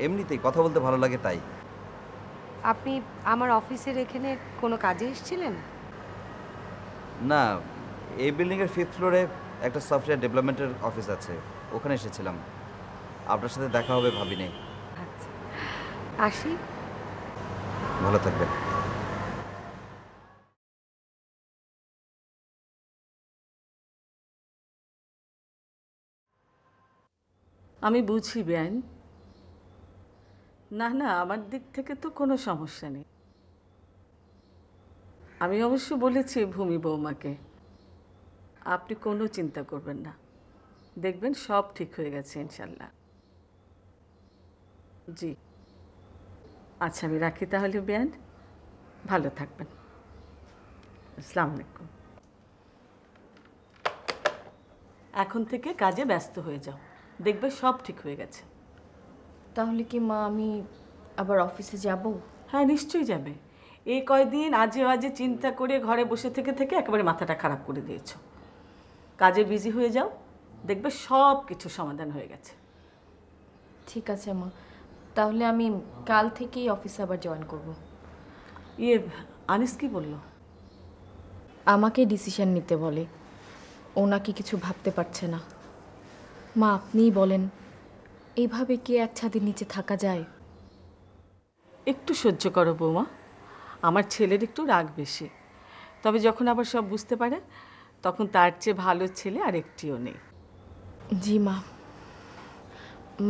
এমনিতেই কথা বলতে ভালো লাগে তাই। আপনি আমার অফিসের এখানে কোনো কাজে এসেছিলেন? না, এই বিল্ডিংয়ের 5th ফ্লোরে একটা সফটওয়্যার ডেভেলপমেন্টের অফিস আছে, ওখানে এসেছিলাম। আপনার সাথে দেখা হবে ভাবিনি। আচ্ছা, আসি। ভালো থাকবেন। আমি বুঝি বেআইন। না না, আমার দিক থেকে তো কোনো সমস্যা নেই। আমি অবশ্য বলেছি ভূমি বৌমাকে, আপনি কোনো চিন্তা করবেন না, দেখবেন সব ঠিক হয়ে গেছে ইনশাল্লাহ। জি আচ্ছা, আমি রাখি তাহলে বেআইন, ভালো থাকবেন। আসসালামু আলাইকুম। এখন থেকে কাজে ব্যস্ত হয়ে যাও, দেখবে সব ঠিক হয়ে গেছে। তাহলে কি মা আমি আবার অফিসে যাব? হ্যাঁ নিশ্চয়ই যাবে। এই কয়দিন আজে বাজে চিন্তা করে ঘরে বসে থেকে থেকে একেবারে মাথাটা খারাপ করে দিয়েছো। কাজে বিজি হয়ে যাও, দেখবে সব কিছু সমাধান হয়ে গেছে। ঠিক আছে মা, তাহলে আমি কাল থেকেই অফিসে আবার জয়েন করব। ইয়ে, আনিস কি বললো? আমাকে ডিসিশন নিতে বলে, ও নাকি কিছু ভাবতে পারছে না। মা আপনিই বলেন, এইভাবে কি এক ছাদের নিচে থাকা যায়? একটু সহ্য করো বৌমা, আমার ছেলের একটু রাগ বেশি, তবে যখন আবার সব বুঝতে পারে তখন তার চেয়ে ভালো ছেলে আর একটিও নেই। জি মা।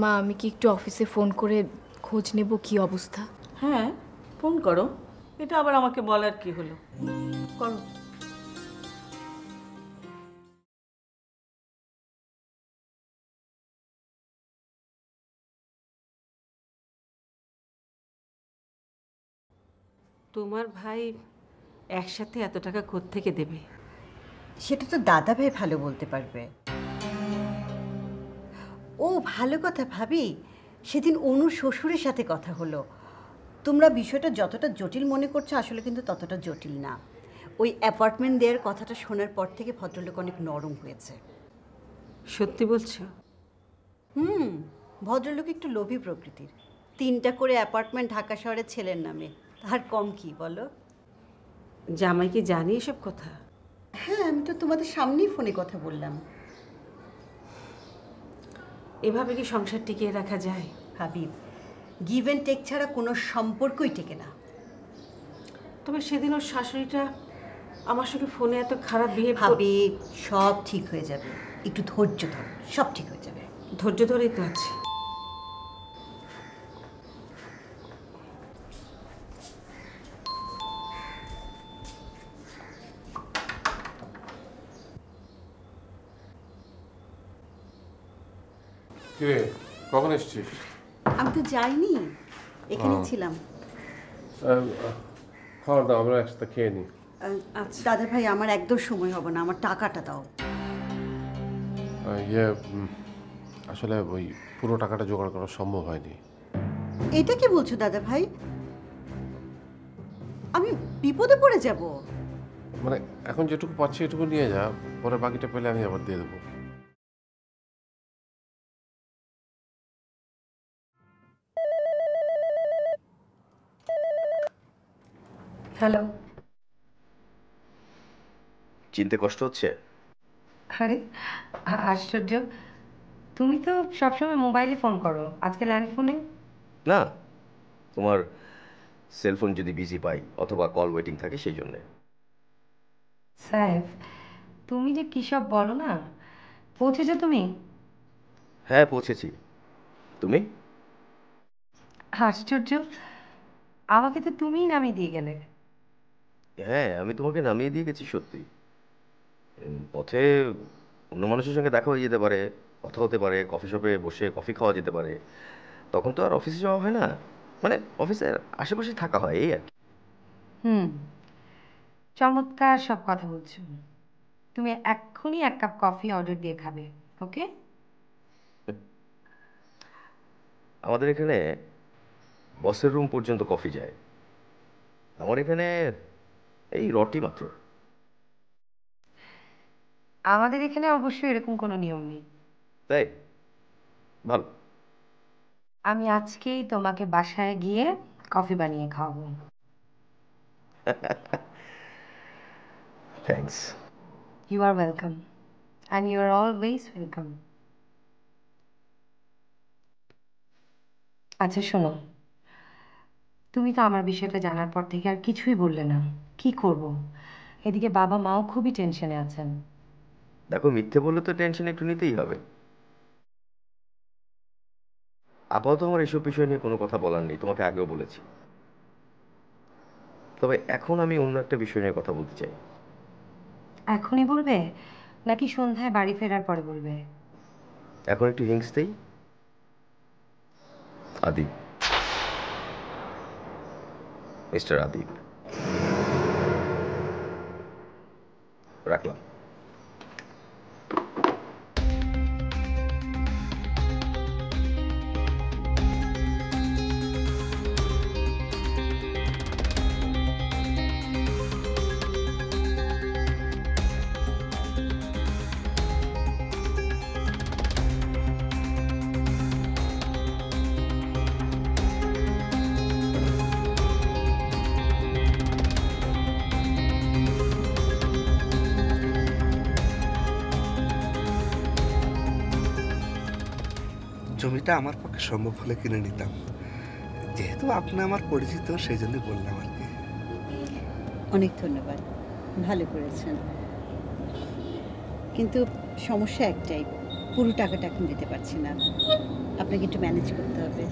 মা আমি কি একটু অফিসে ফোন করে খোঁজ নেব কি অবস্থা? হ্যাঁ ফোন করো, এটা আবার আমাকে বলার কি হলো, করো। তোমার ভাই একসাথে এত টাকা কোত্থেকে দেবে? সেটা তো দাদা ভাই ভালো বলতে পারবে। ও ভালো কথা ভাবি, সেদিন অনুর শ্বশুরের সাথে কথা হলো। তোমরা বিষয়টা যতটা জটিল মনে করছো আসলে কিন্তু ততটা জটিল না। ওই অ্যাপার্টমেন্ট দেওয়ার কথাটা শোনার পর থেকে ভদ্রলোক অনেক নরম হয়েছে। সত্যি বলছো? ভদ্রলোক একটু লোভী প্রকৃতির। 3টা করে অ্যাপার্টমেন্ট ঢাকা শহরের ছেলের নামে, তার কম কি বলো? জামাই কি জানি এসব কথা? হ্যাঁ, আমি তো তোমাদের সামনেই ফোনে কথা বললাম। এভাবে কি সংসার টিকিয়ে রাখা যায়? ভাবি, গিভ অ্যান্ড টেক ছাড়া কোনো সম্পর্কই টেকে না। তবে সেদিন ওর শাশুড়িটা আমার সঙ্গে ফোনে এত খারাপ বিহেভ। ভাবি সব ঠিক হয়ে যাবে, একটু ধৈর্য ধর, সব ঠিক হয়ে যাবে। ধৈর্য ধরেই তো আছে। কিরে, কখন এসছিস? আমি তো যাইনি, এখানেই ছিলাম। খাওয়ার দাও, আমরা একসাথে খেয়ে নিই। দাদা ভাই আমার একদম সময় হবে না, আমার টাকাটা দাও। ইয়ে আসলে ওই পুরো টাকাটা জোগাড় করা সম্ভব হয়নি। এটা কি বলছো দাদা ভাই? আমি বিপদে পড়ে যাব। মানে এখন যেটুকু পাচ্ছি এটুকু নিয়ে যা, পরে বাকিটা পেলে আমি আবার দিয়ে দেবো। হ্যালো। চিনতে কষ্ট হচ্ছে? আরে আশ্চর্য, তুমি তো সবসময় মোবাইলে ফোন করো, আজকে ল্যান্ড ফোনে? না, তোমার সেলফোন যদি বিজি পাই অথবা কল ওয়েটিং থাকে সেই জন্যে। সাইফ, তুমি যে কী সব বলো না। পৌঁছেছো তুমি? হ্যাঁ পৌঁছেছি। তুমি? আশ্চর্য, আমাকে তো তুমিই নামিয়ে দিয়ে গেলে। হ্যাঁ আমি তোমাকে নামিয়ে দিয়ে গেছি সত্যি। পথে অন্য মানুষের সঙ্গে দেখা হয়ে যেতে পারে, কথা হতে পারে, কফি শপে বসে কফি খাওয়া যেতে পারে, তখন তো আর অফিসে যাওয়া হয় না, মানে অফিসের আশেপাশে থাকা হয় এই আর কি। হুম, চমৎকার সব কথা বলছো। তুমি এক্ষুনি 1 কাপ কফি অর্ডার দিয়ে খাবে, ওকে? আমাদের এখানে বসের রুম পর্যন্ত কফি যায়। আমার এখানে এই রটি মাত্র। আমাদের এখানে অবশ্যই এরকম কোনো নিয়ম নেই। তাই ভালো। আমি আজকেই তোমাকে বাসায় গিয়ে কফি বানিয়ে খাওয়াবো। Thanks. You are welcome and you are always welcome. আচ্ছা শোনো, তুমি তো আমার বিষয়টা জানার পর থেকে আর কিছুই বললে না। কি করব? এদিকে বাবা মাও খুবই টেনশনে আছেন। দেখো, মিথ্যে বললে তো টেনশন একটু নিতেই হবে। আপাতত আমার এসব বিষয় নিয়ে কোনো কথা বলার নেই, তোমাকে আগেও বলেছি। তবে এখন আমি অন্য একটা বিষয় নিয়ে কথা বলতে চাই। এখনই বলবে নাকি সন্ধ্যায় বাড়ি ফেরার পরে বলবে? এখন একটু হিংস দেই। আদিব, মিস্টার আদিব, রাখলাম। জমিটা আমার পক্ষে সম্ভব হলে কিনে নিতাম, যেহেতু আপনি আমার পরিচিত সেই জন্য বললাম আর কি। অনেক ধন্যবাদ, ভালো করেছেন। কিন্তু সমস্যা একটাই, পুরো টাকাটা এখন দিতে পারছি না, আপনাকে একটু ম্যানেজ করতে হবে।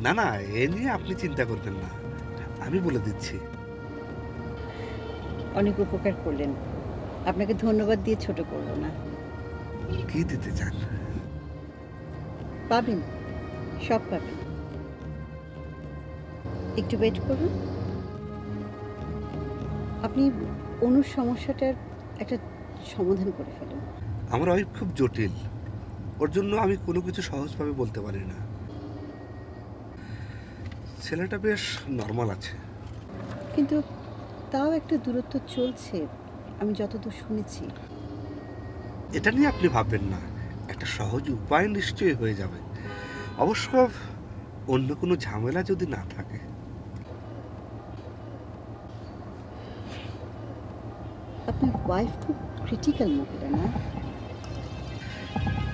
না না, এ নিয়ে আপনি চিন্তা করবেন না, আমি বলে দিচ্ছি। অনেক উপকার করলেন, আপনাকে ধন্যবাদ দিয়ে ছোট করব না। কি দিতে চান? পাবেন, সব পাবেন। একটু ওয়েট করুন। আপনি অনুর সমস্যাটার একটা সমাধান করে ফেলুন। আমার ওয়াইফ খুব জটিল, ওর জন্য আমি কোনো কিছু সহজভাবে বলতে পারি না। ছেলেটা বেশ নর্মাল আছে, কিন্তু তাও একটা দূরত্ব চলছে, আমি যতদূর শুনেছি। এটা নিয়ে আপনি ভাববেন না, একটা সহজ উপায় নিশ্চয়ই হয়ে যাবে। অবশ্য অন্য কোনো ঝামেলা যদি না থাকে। আপনার ওয়াইফ খুব ক্রিটিক্যাল মহিলা না?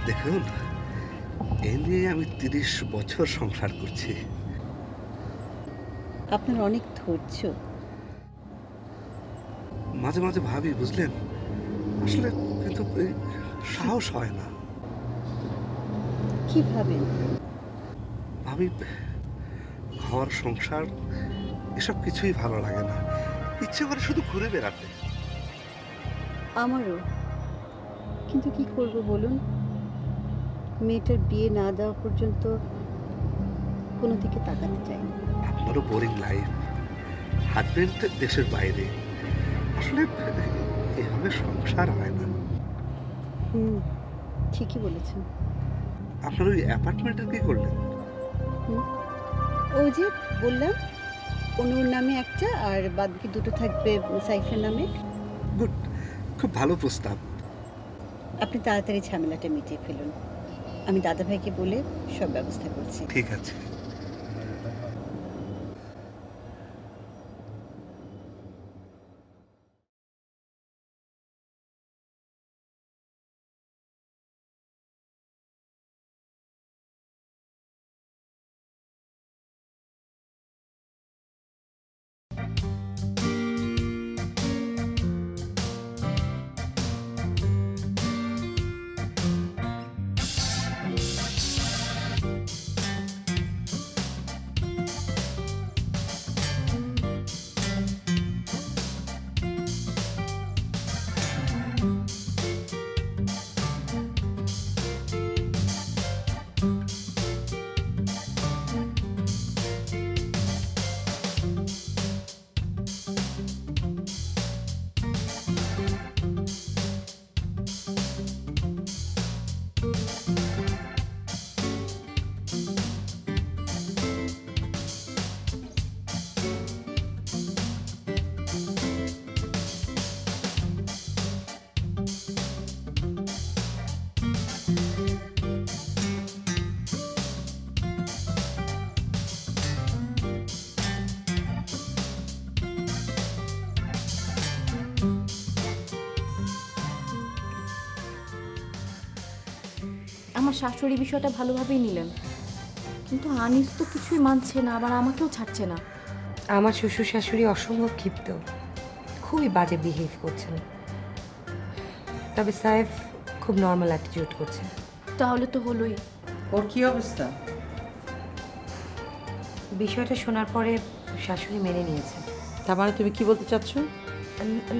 দেখুন, এ নিয়ে আমি 30 বছর সংসার করছি। আপনার অনেক ধৈর্য। মাঝে মাঝে ভাবি, বুঝলেন, আসলে কিন্তু সাহস হয় না। কি ভাবেন? ভাবি, ঘর সংসার এসব কিছুই ভালো লাগে না, ইচ্ছে করে শুধু ঘুরে বেড়াতে। আমারও, কিন্তু কি করব বলুন, মেয়েটার বিয়ে না দেওয়া পর্যন্ত কোনো দিকে তাকাতে চাই না। আপনারও বোরিং লাইফ, হাজবেন্ড দেশের বাইরে, আসলে এভাবে সংসার হয় না। ঠিকই বলেছেন। আপনার ওই অ্যাপার্টমেন্টের কি করলেন? ওই যে বললাম, অনুর নামে একটা আর বাদবাকি দুটো থাকবে সাইফের নামে। গুড, খুব ভালো প্রস্তাব। আপনি তাড়াতাড়ি ঝামেলাটা মিটিয়ে ফেলুন, আমি দাদাভাইকে বলে সব ব্যবস্থা করছি। ঠিক আছে। আমার শাশুড়ি বিষয়টা ভালোভাবেই নিলেন, কিন্তু আনিস তো কিছুই মানছে না, আবার আমাকেও ছাড়ছে না। আমার শ্বশুর শাশুড়ি অসম্ভব ক্ষিপ্ত, খুবই বাজে বিহেভ করছেন। তবে সাইফ খুব নর্মাল অ্যাটিটিউড করছে। তাহলে তো হলোই। ওর কি অবস্থা? বিষয়টা শোনার পরে শাশুড়ি মেনে নিয়েছে। তার মানে তুমি কি বলতে চাচ্ছ?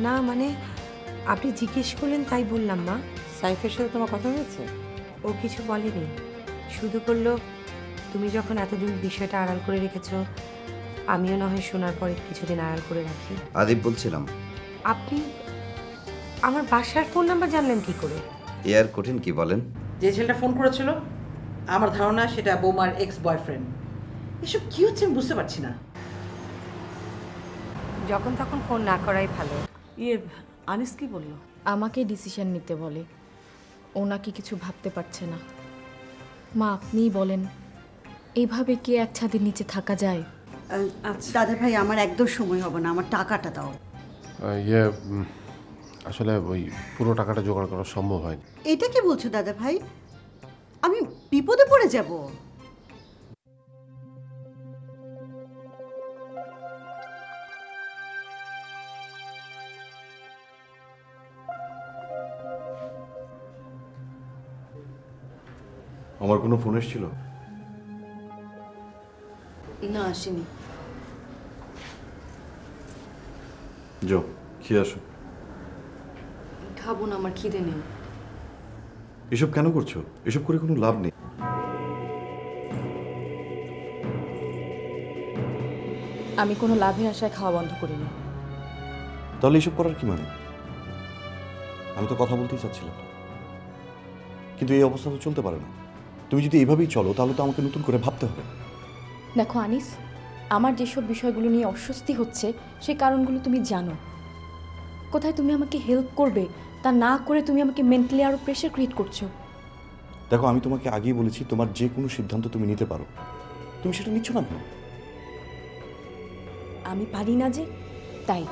না মানে আপনি জিজ্ঞেস করলেন তাই বললাম মা। সাইফের সাথে তোমার কথা হয়েছে? ও কিছু বলেনি, শুধু বলল তুমি যখন এতদিন বিষয়টা আড়াল করে রেখেছো, আমিও না হয় শোনার পরে কিছুদিন আড়াল করে রাখি। আদিব বলছিলাম। আপনি আমার বাসার ফোন নাম্বার জানলেন কি করে? এয়ার কঠিন কি বলেন? যে ছেলেটা ফোন করেছিল, আমার ধারণা সেটা বৌমার এক্স বয়ফ্রেন্ড। এসব কি হচ্ছে আমি বুঝতে পারছি না। যখন তখন ফোন না করাই ভালো। আনিস কি বললো? আমাকে ডিসিশন নিতে বলে, ও নাকি কিছু ভাবতে পারছে না। মা আপনিই বলেন, এইভাবে কি এক ছাদের নিচে থাকা যায়? দাদা ভাই আমার একদম সময় হবে না, আমার টাকাটা দাও। আসলে ওই পুরো টাকাটা জোগাড় করা সম্ভব হয়নি। এটা কি বলছো দাদা ভাই? আমি বিপদে পড়ে যাব। আমার কোনো ফোন এসেছিল? না, আসেনি। যাও খেয়ে আসো। খাবো না, আমার খিদে নেই। এসব কেন করছো? এসব করে কোনো লাভ নেই। আমি কোনো লাভের আশায় খাওয়া বন্ধ করিনি। তাহলে এসব করার কি মানে? আমি তো কথা বলতেই চাচ্ছিলাম, কিন্তু এই অবস্থা তো চলতে পারে না। তুমি যদি এভাবেই চলো তাহলে তো আমাকে নতুন করে ভাবতে হবে। দেখো আনিস, আমার যেসব বিষয়গুলো নিয়ে অস্বস্তি হচ্ছে সেই কারণগুলো তুমি জানো। কোথায় তুমি আমাকে হেল্প করবে তা না করে তুমি আমাকে মেন্টালি আরও প্রেশার ক্রিয়েট করছো। দেখো আমি তোমাকে আগেই বলেছি তোমার যে কোনো সিদ্ধান্ত তুমি নিতে পারো, তুমি সেটা নিচ্ছ না কেন? আমি পারি না যে, তাই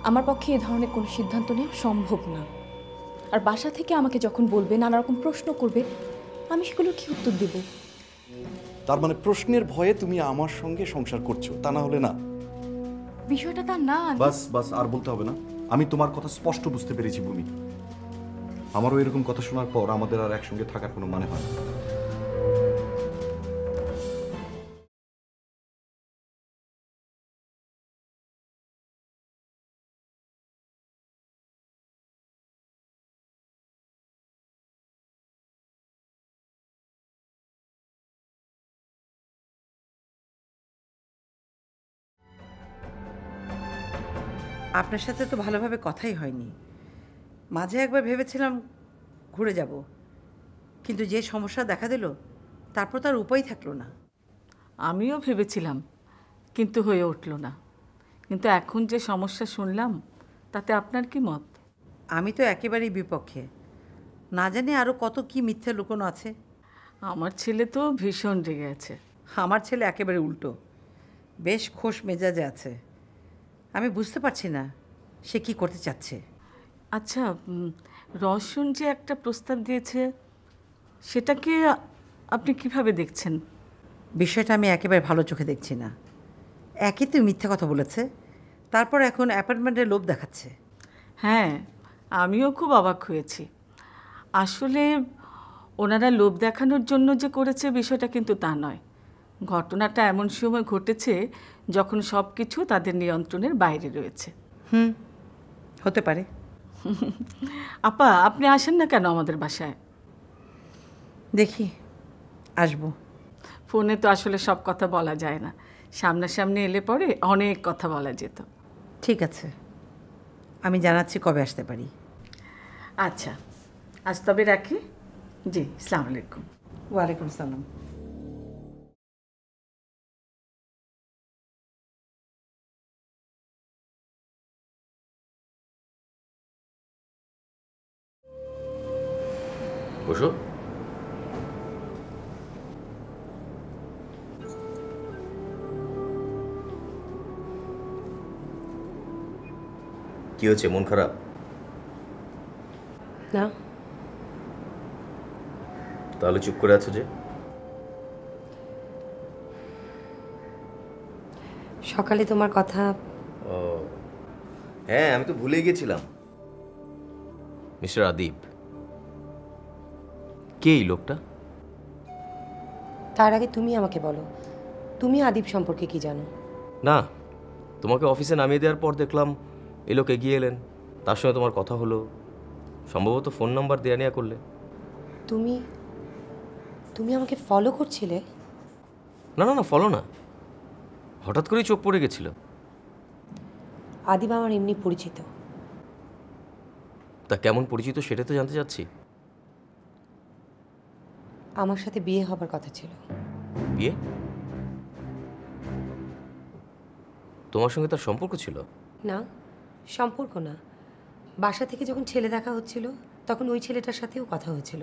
আমার পক্ষে এ ধরনের কোনো সিদ্ধান্ত নেওয়া সম্ভব না। আর বাসা থেকে আমাকে যখন বলবে, নানা রকম প্রশ্ন করবে, আমি সেগুলোর কি উত্তর দেব? তার মানে প্রশ্নের ভয়ে তুমি আমার সঙ্গে সংসার করছো, তা না হলে না? বিষয়টা তা না। বাস বাস, আর বলতে হবে না। আমি তোমার কথা স্পষ্ট বুঝতে পেরেছি ভূমি। আমারও এরকম কথা শোনার পর আমাদের আর একসঙ্গে থাকার কোনো মানে হয় না। আপনার সাথে তো ভালোভাবে কথাই হয়নি। মাঝে একবার ভেবেছিলাম ঘুরে যাব, কিন্তু যে সমস্যা দেখা দিল তারপর তার উপায় থাকলো না। আমিও ভেবেছিলাম, কিন্তু হয়ে উঠল না। কিন্তু এখন যে সমস্যা শুনলাম তাতে আপনার কি মত? আমি তো একেবারেই বিপক্ষে। না জানি আরও কত কি মিথ্যে লুকোনো আছে। আমার ছেলে তো ভীষণ রেগে আছে। আমার ছেলে একেবারে উল্টো, বেশ খোশ মেজাজে আছে। আমি বুঝতে পারছি না সে কি করতে চাচ্ছে। আচ্ছা, রওশন যে একটা প্রস্তাব দিয়েছে সেটাকে আপনি কিভাবে দেখছেন? বিষয়টা আমি একেবারে ভালো চোখে দেখছি না। একই তো মিথ্যা কথা বলেছে, তারপর এখন অ্যাপার্টমেন্টের লোভ দেখাচ্ছে। হ্যাঁ, আমিও খুব অবাক হয়েছি। আসলে ওনারা লোভ দেখানোর জন্য যে করেছে বিষয়টা কিন্তু তা নয়। ঘটনাটা এমন সময় ঘটেছে যখন সব কিছু তাদের নিয়ন্ত্রণের বাইরে রয়েছে। হতে পারে। আপা, আপনি আসেন না কেন আমাদের বাসায়? দেখি, আসবো। ফোনে তো আসলে সব কথা বলা যায় না, সামনাসামনি এলে পরে অনেক কথা বলা যেত। ঠিক আছে, আমি জানাচ্ছি কবে আসতে পারি। আচ্ছা, আজ তবে রাখি। জি, আসসালামু আলাইকুম। ওয়ালাইকুম সালাম। বসো। কি হয়েছে, মন খারাপ? না, তাহলে চুপ করে আছো যে? সকালে তোমার কথা। ও হ্যাঁ, আমি তো ভুলেই গেছিলাম। মিস্টার আদিব, কে এই লোকটা? তার আগে তুমি আমাকে বলো, তুমি আদিব সম্পর্কে কি জানো? না, তোমাকে অফিসে নামিয়ে দেওয়ার পর দেখলাম এই লোক এগিয়ে এলেন, তার সঙ্গে তোমার কথা হলো, সম্ভবত ফোন নাম্বার দেয়া নেওয়া করলে। তুমি তুমি আমাকে ফলো করছিলে? না না না, ফলো না, হঠাৎ করেই চোখ পড়ে গেছিল। আদিব আমার এমনি পরিচিত। তা কেমন পরিচিত সেটা তো জানতে চাচ্ছি। আমার সাথে বিয়ে হবার কথা ছিল। বিয়ে? তোমার সঙ্গে তার সম্পর্ক ছিল? না, সম্পর্ক না। বাসা থেকে যখন ছেলে দেখা হচ্ছিল তখন ওই ছেলেটার সাথেও কথা হয়েছিল।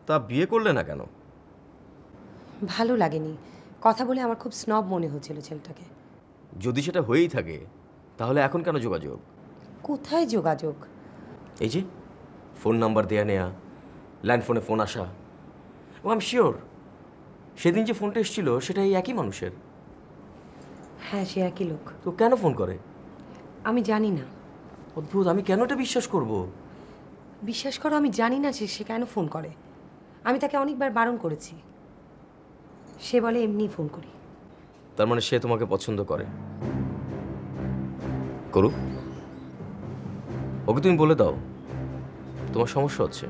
তা বিয়ে করলে না কেন? ভালো লাগেনি, কথা বলে আমার খুব স্নব মনে হচ্ছিল ছেলেটাকে। যদি সেটা হয়েই থাকে তাহলে এখন কেন যোগাযোগ? কোথায় যোগাযোগ? এই যে ফোন নাম্বার দেয়া নেয়া, ল্যান্ড ফোনে ফোন আসা। ও আই এম শিওর সেদিন যে ফোনটা এসেছিল সেটা এই একই মানুষের। হ্যাঁ, সে একই লোক। তো কেন ফোন করে? আমি জানি না। অদ্ভুত, আমি কেন এটা বিশ্বাস করব? বিশ্বাস করো, আমি জানি না যে সে কেন ফোন করে। আমি তাকে অনেকবার বারণ করেছি, সে বলে এমনি ফোন করি। তার মানে সে তোমাকে পছন্দ করে। করুক, ওকে তুমি বলে দাও তোমার সমস্যা হচ্ছে,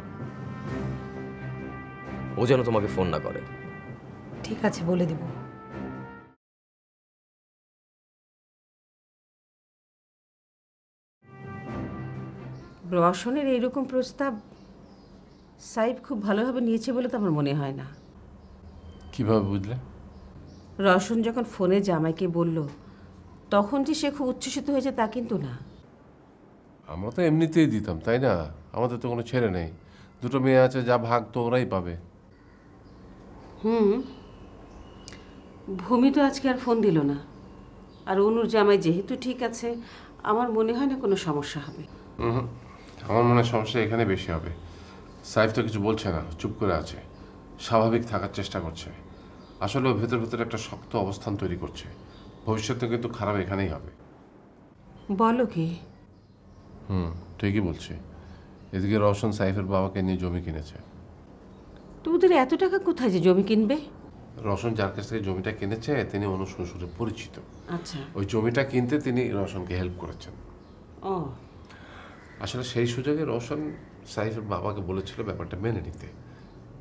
ও যেন তোমাকে ফোন না করে। ঠিক আছে, বলে দিব। রওশনের এইরকম প্রস্তাব সাইফ খুব ভালোভাবে নিয়েছে বলে তো আমার মনে হয় না। কিভাবে বুঝলে? রওশন যখন ফোনে জামাইকে বলল তখন যে সে খুব উচ্ছ্বসিত হয়েছে তা কিন্তু না। আমরা তো এমনিতেই দিতাম, তাই না? আমাদের তো কোনো ছেলে নেই, দুটো মেয়ে আছে, যা ভাগ তো ওরাই পাবে। ভূমি তো আজকে আর ফোন দিল না, আর অনুর জামাই যেহেতু ঠিক আছে, আমার মনে হয় না কোনো সমস্যা হবে। আমার মনে হয় সমস্যা এখানে বেশি হবে। সাইফ তো কিছু বলছে না, চুপ করে আছে, স্বাভাবিক থাকার চেষ্টা করছে। আসলে ও ভেতর ভেতর একটা শক্ত অবস্থান তৈরি করছে, ভবিষ্যতে কিন্তু খারাপ এখানেই হবে। বলো কি? ঠিকই বলছি। এদিকে রওশন সাইফের বাবাকে নিয়ে জমি কিনেছে। তো ওদের এত টাকা কোথায় যে জমি কিনবে? রওশন যার কাছ থেকে জমিটা কিনেছে তিনি অনু শ্বশুরে পরিচিত। আচ্ছা। ওই জমিটা কিনতে তিনি রওশনকে হেল্প করেছেন। ও, আসলে সেই সুযোগে রওশন সাইফের বাবাকে বলেছিল ব্যাপারটা মেনে নিতে।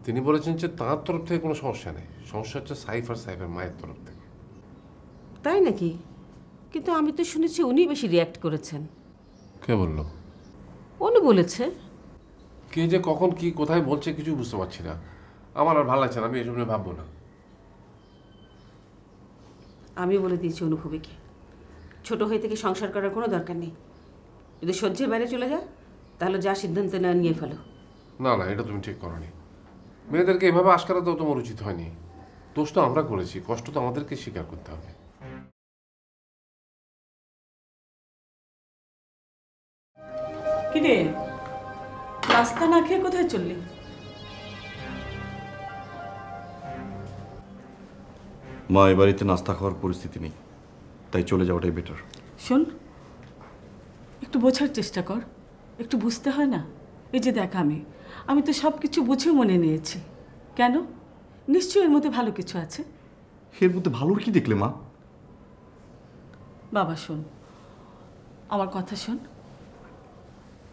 তিনি বলেছেন যে তাঁর তরফ থেকে কোনো সমস্যা নেই, সমস্যা হচ্ছে সাইফ আর সাইফের মায়ের তরফ থেকে। তাই নাকি? কিন্তু আমি তো শুনেছি উনি বেশি রিয়্যাক্ট করেছেন। কে বললো? উনি বলেছে। কে যে কখন কি কোথায় বলছে কিছু বুঝতে পারছি না। আমার আর ভালো লাগছে না, আমি এসব নিয়ে ভাববো না। আমি বলে দিয়েছি অনুভবীকে ছোট হয়ে থেকে সংসার করার কোনো দরকার নেই। যদি সহ্যের বাইরে চলে যায় তাহলে যা সিদ্ধান্ত নেওয়া নিয়ে ফেলো। না না, এটা তুমি ঠিক করনি। মেয়েদেরকে এভাবে আশকারা দেওয়া তোমার উচিত হয়নি। দোষ তো আমরা করেছি, কষ্ট তো আমাদেরকে স্বীকার করতে হবে। কিরে, নাস্তা না খেয়ে কোথায় চললি? মা, এ বাড়িতে নাস্তা খাওয়ার পরিস্থিতি নেই, তাই চলে যাওয়াটাই বেটার। শোন, একটু বোঝার চেষ্টা কর, একটু বুঝতে হয় না? এই যে দেখ, আমি তো সব কিছু বুঝে মনে নিয়েছি। কেন? নিশ্চয়ই এর মধ্যে ভালো কিছু আছে। এর মধ্যে ভালোর কি দেখলে মা? বাবা শোন, আমার কথা শোন,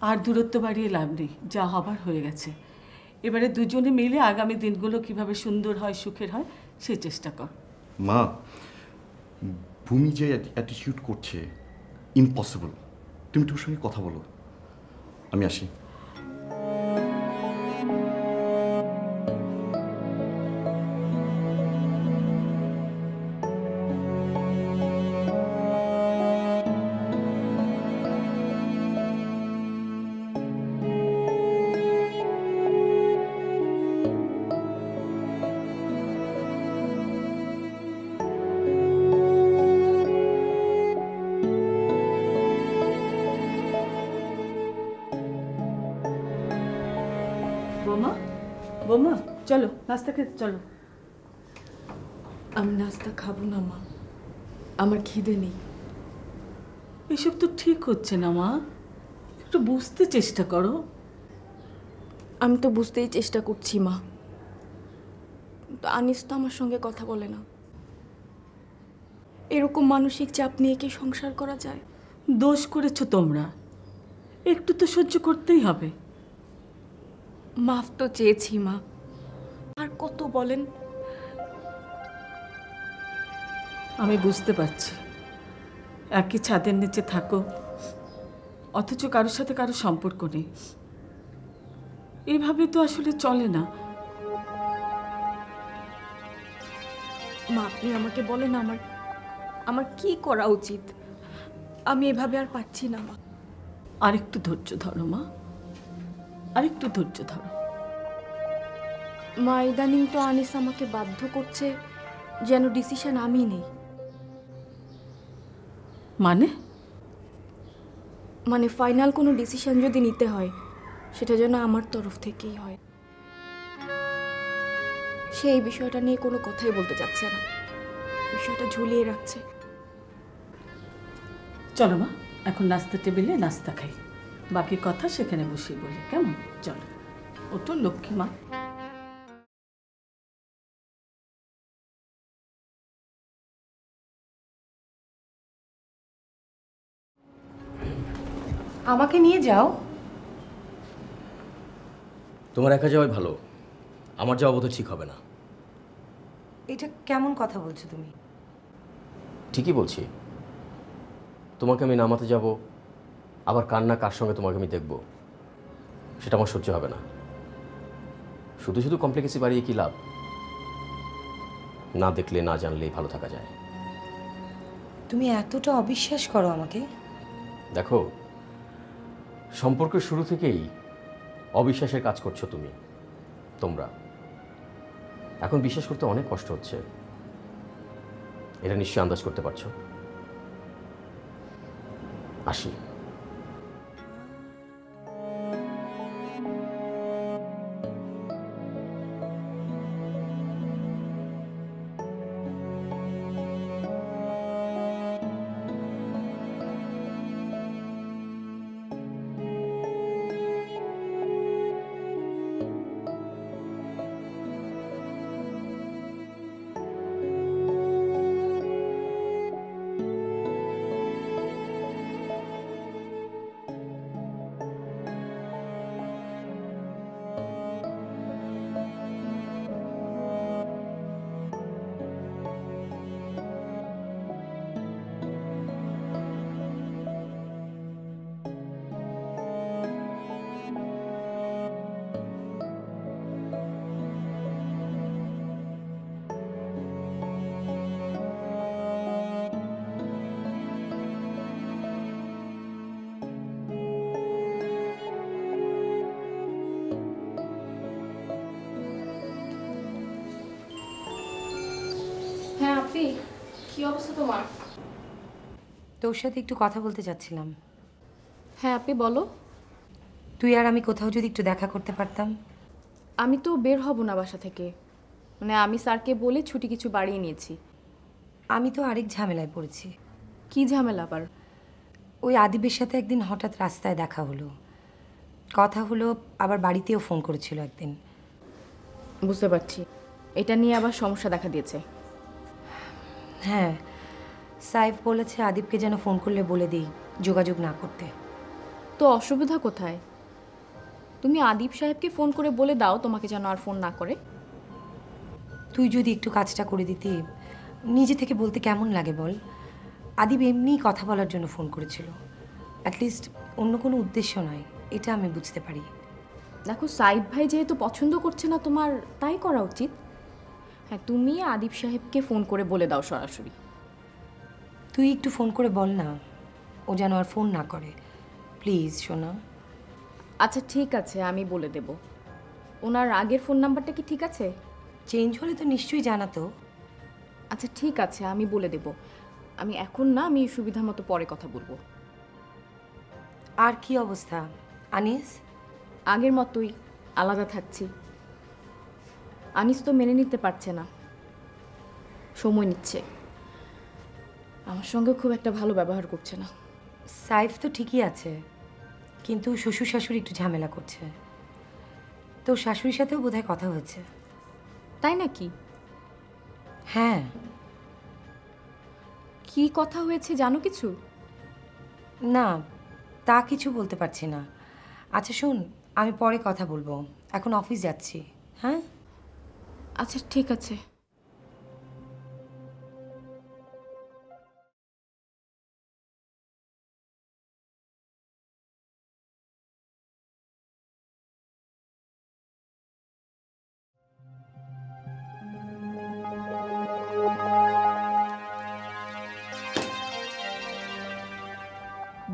আর দূরত্ব বাড়িয়ে লাভ নেই, যা হবার হয়ে গেছে। এবারে দুজনে মিলে আগামী দিনগুলো কিভাবে সুন্দর হয়, সুখের হয়, সেই চেষ্টা কর। মা, ভূমি যে অ্যাটিটিউড করছে, ইম্পসিবল। তুমি তোর সঙ্গে কথা বলো, আমি আসি। বৌমা চলো নাস্তা খেতে চলো। আমি নাস্তা খাবো না মা, আমার খিদে নেই। এসব তো ঠিক হচ্ছে না মা, একটু বুঝতে চেষ্টা করো। আমি তো বুঝতেই চেষ্টা করছি মা, কিন্তু আনিস তো আমার সঙ্গে কথা বলে না। এরকম মানসিক চাপ নিয়ে কি সংসার করা যায়? দোষ করেছো তোমরা, একটু তো সহ্য করতেই হবে। মাফ তো চেয়েছি মা, আর কত বলেন? আমি বুঝতে পারছি একই ছাদের নিচে থাকো, অথচ কারোর সাথে কারো সম্পর্ক নেই। এইভাবে তো আসলে চলে না। মা আপনি আমাকে বলেন আমার কি করা উচিত? আমি এভাবে আর পারছি না মা। আরেকটু ধৈর্য ধরো মা, আরেকটু ধৈর্য ধরো। মা ইদানিং তো আনিস আমাকে বাধ্য করছে যেন ডিসিশন আমি নেই। মানে ফাইনাল কোনো ডিসিশন যদি নিতে হয় সেটা যেন আমার তরফ থেকেই হয়। সে এই বিষয়টা নিয়ে কোনো কথাই বলতে চাচ্ছে না, বিষয়টা ঝুলিয়ে রাখছে। চলো মা, এখন নাস্তা টেবিলে নাস্তা খাই, বাকি কথা সেখানে বসে বলি, কেমন? চলো ওটো লক্ষ্মী মা। আমাকে নিয়ে যাও। তোমার একা যাওয়াই ভালো, আমার যাওয়া বোধহয় ঠিক হবে না। এটা কেমন কথা বলছো তুমি? ঠিকই বলছি, তোমাকে আমি নামাতে যাব, আবার কার না কার সঙ্গে তোমাকে আমি দেখব, সেটা আমার সহ্য হবে না। শুধু শুধু কমপ্লেক্সি বাড়িয়ে কি লাভ? না দেখলে না জানলেই ভালো থাকা যায়। তুমি এতটা অবিশ্বাস করো আমাকে? দেখো, সম্পর্কের শুরু থেকেই অবিশ্বাসের কাজ করছো তোমরা। এখন বিশ্বাস করতে অনেক কষ্ট হচ্ছে, এটা নিশ্চয়ই আন্দাজ করতে পারছো। আসি। হ্যাঁ আপনি, কি অবস্থা তোমার? তোর সাথে একটু কথা বলতে চাচ্ছিলাম। হ্যাঁ আপনি বলো। তুই আর আমি কোথাও যদি একটু দেখা করতে পারতাম। আমি তো বের হব না বাসা থেকে, মানে আমি স্যারকে বলে ছুটি কিছু বাড়িয়ে নিয়েছি। আমি তো আরেক ঝামেলায় পড়েছি। কি ঝামেলা আবার? ওই আদিবের সাথে একদিন হঠাৎ রাস্তায় দেখা হলো, কথা হলো, আবার বাড়িতেও ফোন করেছিল একদিন। বুঝতে পারছি, এটা নিয়ে আবার সমস্যা দেখা দিয়েছে। হ্যাঁ, সাইফ বলেছে আদিবকে যেন ফোন করলে বলে দিই যোগাযোগ না করতে। তো অসুবিধা কোথায়? তুমি আদিব সাহেবকে ফোন করে বলে দাও তোমাকে যেন আর ফোন না করে। তুই যদি একটু কাজটা করে দিতি, নিজে থেকে বলতে কেমন লাগে বল? আদিব এমনিই কথা বলার জন্য ফোন করেছিল, অ্যাটলিস্ট অন্য কোনো উদ্দেশ্য নয়, এটা আমি বুঝতে পারি। দেখো সাইফ ভাই যেহেতু পছন্দ করছে না তোমার, তাই করা উচিত। হ্যাঁ, তুমি আদিব সাহেবকে ফোন করে বলে দাও সরাসরি। তুই একটু ফোন করে বল না, ও যেন আর ফোন না করে, প্লিজ সোনা। আচ্ছা ঠিক আছে, আমি বলে দেব। ওনার আগের ফোন নাম্বারটা কি ঠিক আছে? চেঞ্জ হলে তো নিশ্চয়ই জানাতো। আচ্ছা ঠিক আছে, আমি বলে দেব। আমি এখন না, আমি সুবিধা মতো পরে কথা বলবো। আর কি অবস্থা আনিস? আগের মতোই, আলাদা থাকছি। আনিস তো মেনে নিতে পারছে না, সময় নিচ্ছে, আমার সঙ্গে খুব একটা ভালো ব্যবহার করছে না। সাইফ তো ঠিকই আছে, কিন্তু শ্বশুর শাশুড়ি একটু ঝামেলা করছে। তো শাশুড়ির সাথেও বোধহয় কথা হয়েছে। তাই নাকি? হ্যাঁ। কি কথা হয়েছে জানো কিছু? না, তা কিছু বলতে পারছি না। আচ্ছা শোন, আমি পরে কথা বলবো, এখন অফিস যাচ্ছি। হ্যাঁ আচ্ছা ঠিক আছে।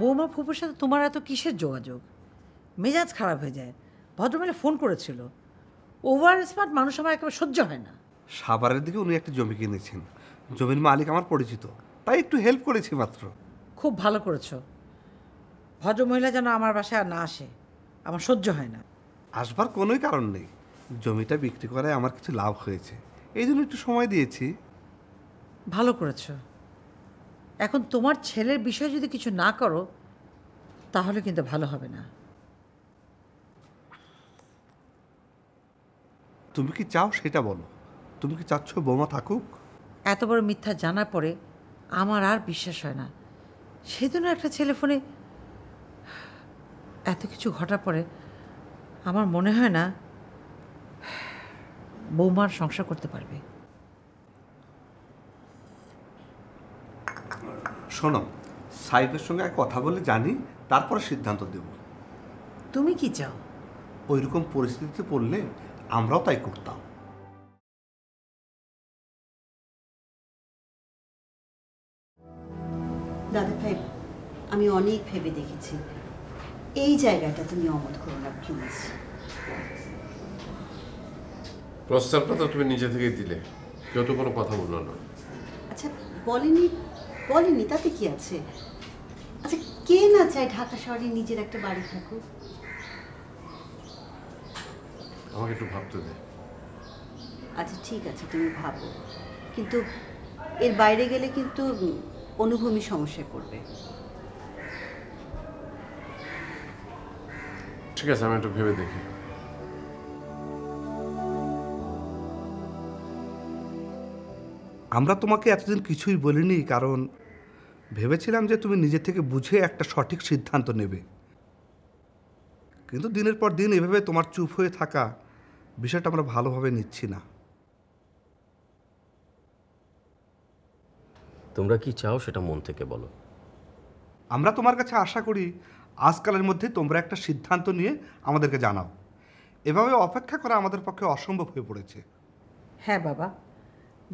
বৌমা ফুপুর সাথে তোমার এত কিসের যোগাযোগ? মেজাজ খারাপ হয়ে যায়। ভদ্রমহিলা ফোন করেছিল। ওভার স্মার্ট মানুষ আমার একেবারে সহ্য হয় না। সাভারের দিকে উনি একটা জমি কিনেছেন, জমির মালিক আমার পরিচিত, তাই একটু হেল্প করেছি মাত্র। খুব ভালো করেছো। ভদ্রমহিলা যেন আমার বাসায় আর না আসে, আমার সহ্য হয় না। আসবার কোনোই কারণ নেই, জমিটা বিক্রি করায় আমার কিছু লাভ হয়েছে, এই জন্য একটু সময় দিয়েছি। ভালো করেছো। এখন তোমার ছেলের বিষয়ে যদি কিছু না করো তাহলে কিন্তু ভালো হবে না। তুমি কি চাও সেটা বলো। তুমি কি চাচ্ছ বৌমা থাকুক? এত বড় মিথ্যা জানার পরে আমার আর বিশ্বাস হয় না। সেদিনও একটা ছেলে ফোনে এত কিছু ঘটার পরে আমার মনে হয় না বৌমার সংসার করতে পারবে। শোনো, সাইফের সঙ্গে কথা বলে জানি, তারপরে সিদ্ধান্ত দেব। তুমি কি চাও? ওইরকম পরিস্থিতিতে পড়লে আমরাও তাই করতাম। দাদা ভাই, আমি অনেক ভেবে দেখেছি, এই জায়গাটা তুমি অমত করো না প্লিজ। প্রস্তাবটা তো তুমি নিজে থেকেই দিলে, কেউ তো কোনো কথা বললো না। আচ্ছা বলেনি বলেনি তাতে কি আছে? আচ্ছা কে না চায় ঢাকা শহরে নিজের একটা বাড়ি থাকুক? আমাকে একটু ভাবতে দে। আচ্ছা ঠিক আছে, তুমি ভাবো, কিন্তু এর বাইরে গেলে কিন্তু অনুভূমি সমস্যায় পড়বে। ঠিক আছে, আমি একটু ভেবে দেখি। আমরা তোমাকে এতদিন কিছুই বলিনি, কারণ ভেবেছিলাম যে তুমি নিজে থেকে বুঝে একটা সঠিক সিদ্ধান্ত নেবে। কিন্তু দিনের পর দিন এভাবে তোমার চুপ হয়ে থাকা, বিষয়টা আমরা ভালোভাবে নিচ্ছি না। তোমরা কি চাও সেটা মন থেকে বলো। আমরা তোমার কাছে আশা করি আজকালের মধ্যে তোমরা একটা সিদ্ধান্ত নিয়ে আমাদেরকে জানাও। এভাবে অপেক্ষা করা আমাদের পক্ষে অসম্ভব হয়ে পড়েছে। হ্যাঁ বাবা,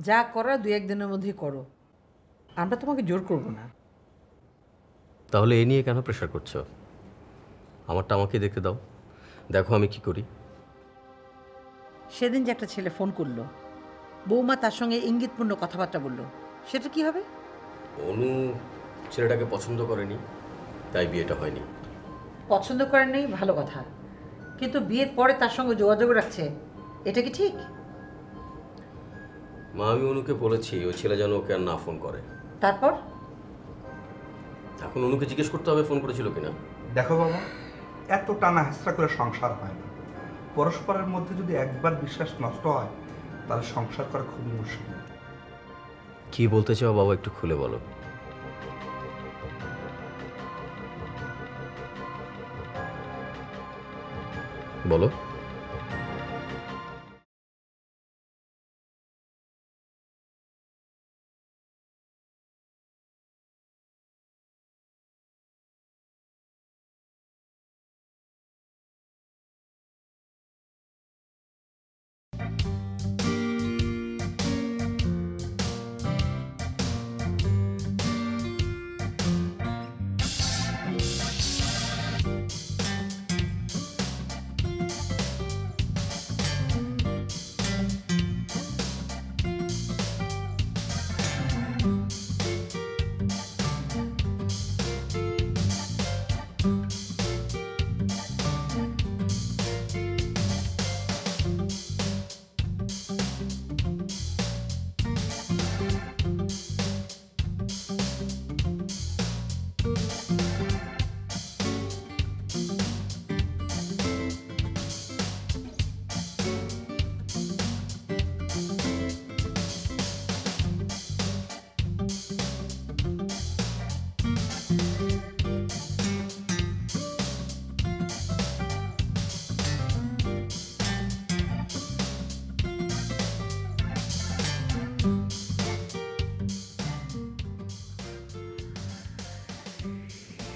যা করার 2-1 দিনের মধ্যেই করো, আমরা তোমাকে জোর করব না। তাহলে এ নিয়ে কেন প্রেশার করছো? আমারটা আমাকে দেখতে দাও, দেখো আমি কি করি। সেদিন যে একটা ছেলে ফোন করলো, বৌমা তার সঙ্গে ইঙ্গিতপূর্ণ কথাবার্তা বললো, সেটা কি হবে? অনু ছেলেটাকে পছন্দ করেনি, তাই বিয়েটা হয়নি। পছন্দ করেন নেই ভালো কথা, কিন্তু বিয়ের পরে তার সঙ্গে যোগাযোগ রাখছে, এটা কি ঠিক? মা, আমি অনুকে বলেছি ওই ছেলে যেন ওকে আর না ফোন করে। তারপর এখন অনুকে জিজ্ঞেস করতে হবে ফোন করেছিল কিনা। দেখো বাবা, এত টানা হেঁচড়া করে সংসার হয় না। পরস্পরের মধ্যে যদি একবার বিশ্বাস নষ্ট হয়, তাহলে সংসার করা খুবই মুশকিল। কি বলতে চাও বাবা, একটু খুলে বলো। বলো।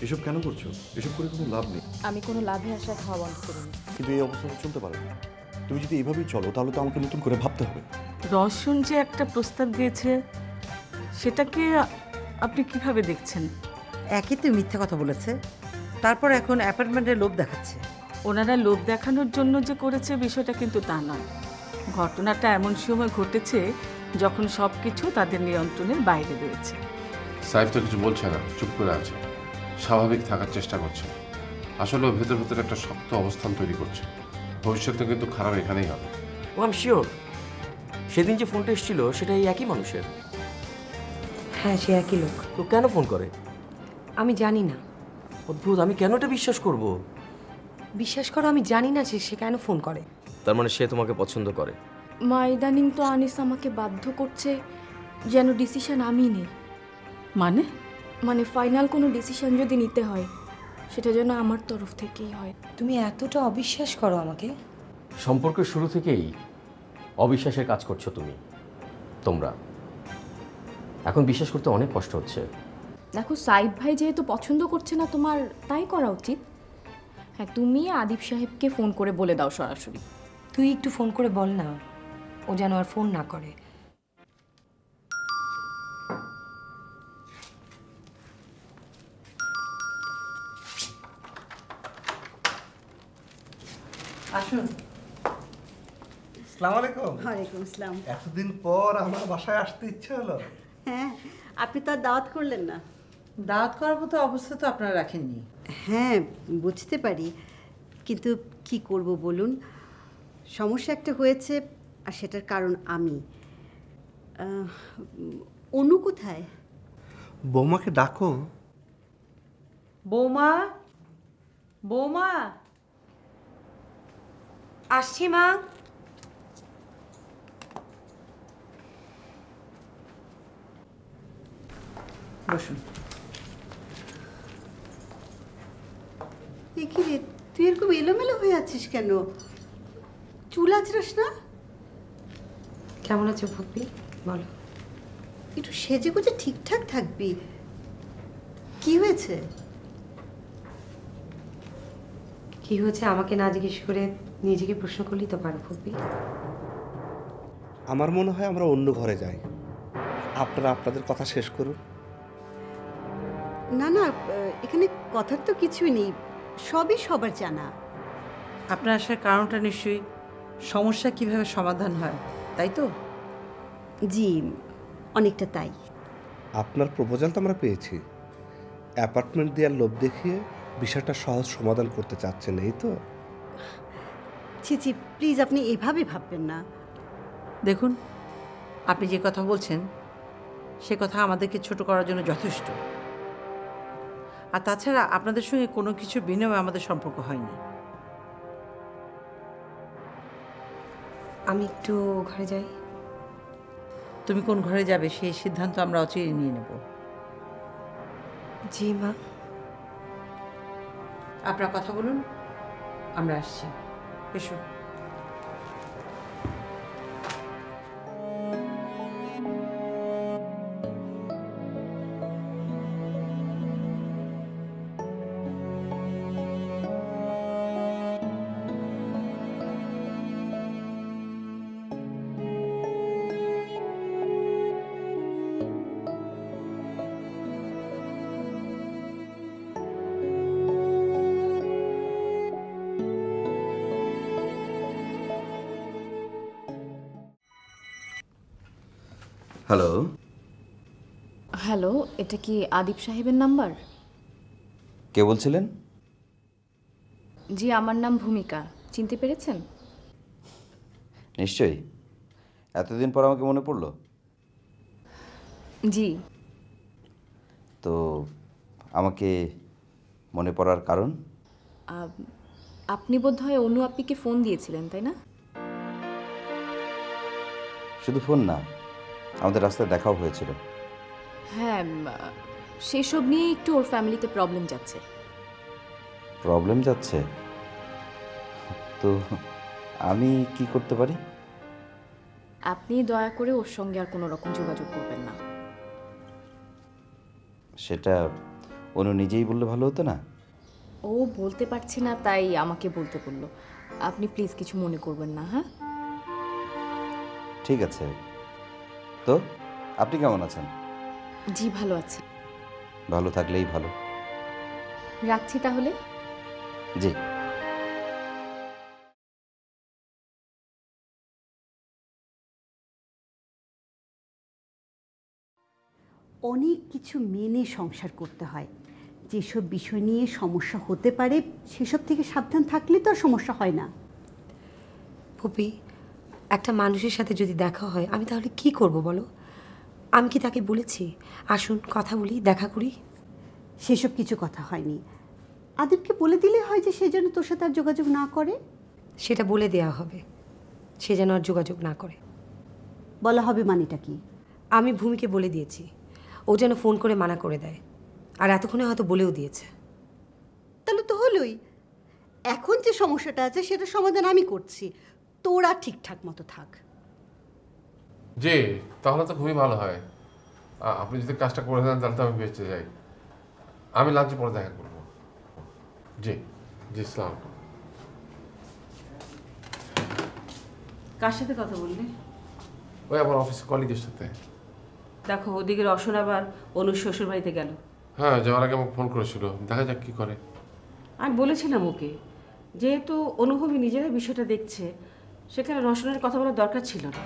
এসব কেন করছো? এসব করে কোনো লাভ নেই। আমি কোনো লাভে আশা খাওয়া বন্ধ করিনি। কিন্তু এই অবস্থা তো চলতে পারে না। তুমি যদি এভাবেই চলো তাহলে তো আমাকে নতুন করে ভাবতে হবে। রসুন যে একটা প্রস্তাব দিয়েছে সেটাকে আপনি কিভাবে দেখছেন? একই তো মিথ্যা কথা বলেছে, তারপর এখন অ্যাপার্টমেন্টের লোভ দেখাচ্ছে। ওনারা লোভ দেখানোর জন্য যে করেছে বিষয়টা কিন্তু তা নয়। ঘটনাটা এমন সময় ঘটেছে যখন সব কিছু তাদের নিয়ন্ত্রণের বাইরে রয়েছে। সাইফ তো কিছু বলছে না, চুপ করে আছে, স্বাভাবিক থাকার চেষ্টা করছে। আসলে ও ভেতর ভেতর একটা শক্ত অবস্থান তৈরি করছে। ভবিষ্যতে কিন্তু খারাপ এখানেই হবে। ও আম শিওর সেদিন যে ফোনটা এসেছিল সেটা এই একই মানুষের। হ্যাঁ, সে একই লোক। তো কেন ফোন করে? আমি জানি না। অদ্ভুত, আমি কেন এটা বিশ্বাস করব? বিশ্বাস করো, আমি জানি না যে সে কেন ফোন করে। তার মানে সে তোমাকে পছন্দ করে? মা, ইদানিং তো আনিস আমাকে বাধ্য করছে যেন ডিসিশন আমি নিই। মানে? মানে ফাইনাল কোনো ডিসিশন যদি নিতে হয় সেটা যেন আমার তরফ থেকেই হয়। তুমি এতটা অবিশ্বাস করো আমাকে? সম্পর্কের শুরু থেকেই অবিশ্বাসের কাজ করছো তোমরা। এখন বিশ্বাস করতে অনেক কষ্ট হচ্ছে। দেখো, সাইদ ভাই যেহেতু পছন্দ করছে না তোমার, তাই করা উচিত। হ্যাঁ, তুমি আদিব সাহেবকে ফোন করে বলে দাও সরাসরি। তুই একটু ফোন করে বল না, ও যেন আর ফোন না করে। আসুন। আসসালামু আলাইকুম। ওয়ালাইকুম আসসালাম। এতদিন পর আমার বাসায় আসতে ইচ্ছে হলো। হ্যাঁ, আপনি তো আর দাওয়াত করলেন না। দাওয়াত করার মতো অবস্থা তো আপনারা রাখেননি। হ্যাঁ, বুঝতে পারি, কিন্তু কি করব বলুন, সমস্যা একটা হয়েছে আর সেটার কারণ আমি। অনু কোথায়? বৌমাকে ডাকো। বৌমা, বৌমা। আসছি মা। বসুন। কি রে, তুই এরকম এলোমেলো হয়ে আছিস কেন? চুল আছড়াস না? কেমন আছো ফুপি, বলো। একটু সেজে গুজে ঠিকঠাক থাকবি। কি হয়েছে? কি হয়েছে আমাকে না জিজ্ঞেস করে নিজেকে প্রশ্ন করলেই তো পারো ফুপি। আমার মনে হয় আমরা অন্য ঘরে যাই, আপনারা আপনাদের কথা শেষ করুন। না না, এখানে কথার তো কিছুই নেই, সবই সবার জানা। আপনার আসার কারণটা নিশ্চয়ই সমস্যা কিভাবে সমাধান হয়, তাই তো? জি, অনেকটা তাই। আপনার প্রপোজাল তো আমরা পেয়েছি। অ্যাপার্টমেন্ট দেওয়ার লোভ দেখিয়ে বিষয়টা সহজ সমাধান করতে চাচ্ছেন, এই তো? ছি ছি, প্লিজ আপনি এভাবে ভাববেন না। দেখুন, আপনি যে কথা বলছেন সে কথা আমাদেরকে ছোট করার জন্য যথেষ্ট। আর তাছাড়া আপনাদের সঙ্গে কোনো কিছু বিনিময়ে আমাদের সম্পর্ক হয়নি। আমি একটু ঘরে যাই। তুমি কোন ঘরে যাবে সেই সিদ্ধান্ত আমরা অচিরেই নিয়ে নেব। জি মা। আপনারা কথা বলুন, আমরা আসছি। এসো। হ্যালো। হ্যালো, এটা কি আদিব সাহেবের নাম্বার? কে বলছিলেন? জি, আমার নাম ভূমিকা। চিনতে পেরেছেন? নিশ্চয়ই। এতদিন পর আমাকে মনে পড়লো? জি। তো আমাকে মনে পড়ার কারণ? আপনি বোধহয় অনু আপ্পিকে ফোন দিয়েছিলেন, তাই না? শুধু ফোন না, আমাদের রাস্তায় দেখাও হয়েছিল। হ্যাঁ, সেসব নিয়ে একটু ওর ফ্যামিলিতে প্রবলেম যাচ্ছে। প্রবলেম যাচ্ছে? তো আমি কি করতে পারি? আপনি দয়া করে ওর সঙ্গে আর কোনো রকম যোগাযোগ করবেন না। সেটা অনু নিজেই বললে ভালো হতো না? ও বলতে পারছে না তাই আমাকে বলতে বললো। আপনি প্লিজ কিছু মনে করবেন না। হ্যাঁ, ঠিক আছে। তো আপনি কেমন আছেন? জি ভালো আছি। ভালো থাকলেই ভালো। রাখছি তাহলে। জি। অনেক কিছু মেনে সংসার করতে হয়। যেসব বিষয় নিয়ে সমস্যা হতে পারে সেসব থেকে সাবধান থাকলে তো আর সমস্যা হয় না। ফুপি, একটা মানুষের সাথে যদি দেখা হয় আমি তাহলে কি করব বলো? আমি কি তাকে বলেছি আসুন কথা বলি, দেখা করি? সেসব কিছু কথা হয়নি। আদিবকে বলে দিলে হয় যে সে যেন তোর সাথে আর যোগাযোগ না করে। সেটা বলে দেয়া হবে, সে যেন আর যোগাযোগ না করে। বলা হবে মানেটা কি? আমি ভূমিকে বলে দিয়েছি, ও যেন ফোন করে মানা করে দেয়। আর এতক্ষণে হয়তো বলেও দিয়েছে। তাহলে তো হলোই। এখন যে সমস্যাটা আছে সেটা সমাধান আমি করছি, তোরা ঠিকঠাক মতো থাক। জি, তাহলে তো খুবই ভালো হয়। আপনি যদি কাজটা করে দেন তাহলে তো আমি বেঁচে যাই। আমি লাঞ্চে পরে দেখা করব। জি জি, সালাম। কার সাথে কথা বললে? ওই আমার অফিসের কলিগের সাথে। দেখো ওদিকে রসন আবার অনুর শ্বশুর বাড়িতে গেল। হ্যাঁ, যাওয়ার আগে আমাকে ফোন করেছিল, দেখা যাক কি করে। আমি বলেছিলাম ওকে, যেহেতু অনুভবী নিজেরাই বিষয়টা দেখছে, সেখানে রসনের কথা বলার দরকার ছিল না।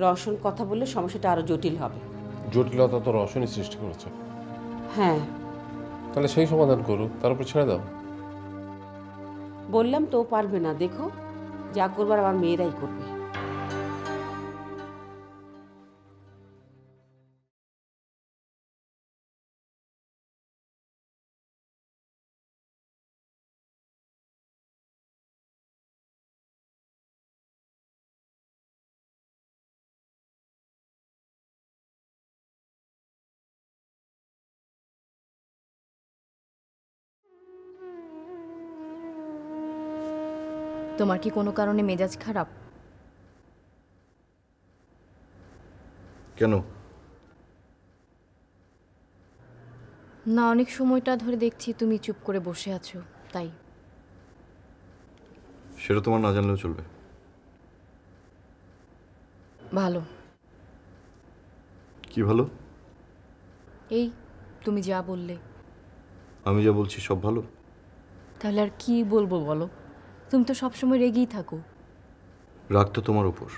রসন কথা বললে সমস্যাটা আরো জটিল হবে। জটিলতা তো রসনই সৃষ্টি করেছে। হ্যাঁ, তাহলে সেই সমাধান করুক, তার উপর ছেড়ে দাও। বললাম তো পারবে না। দেখো, যা করবার আমার মেয়েরাই করবে। তোমার কি কোনো কারণে মেজাজ খারাপ? কেন? না, অনেক সময়টা ধরে দেখছি তুমি চুপ করে বসে আছো, তাই। সেটা তোমার না জানলেও চলবে। ভালো। কি ভালো? এই তুমি যা বললে। আমি যা বলছি সব ভালো? তাহলে আর কি বলবো বলো? তুমি তো সবসময় রেগেই থাকো। রাগ তো তোমার উপর।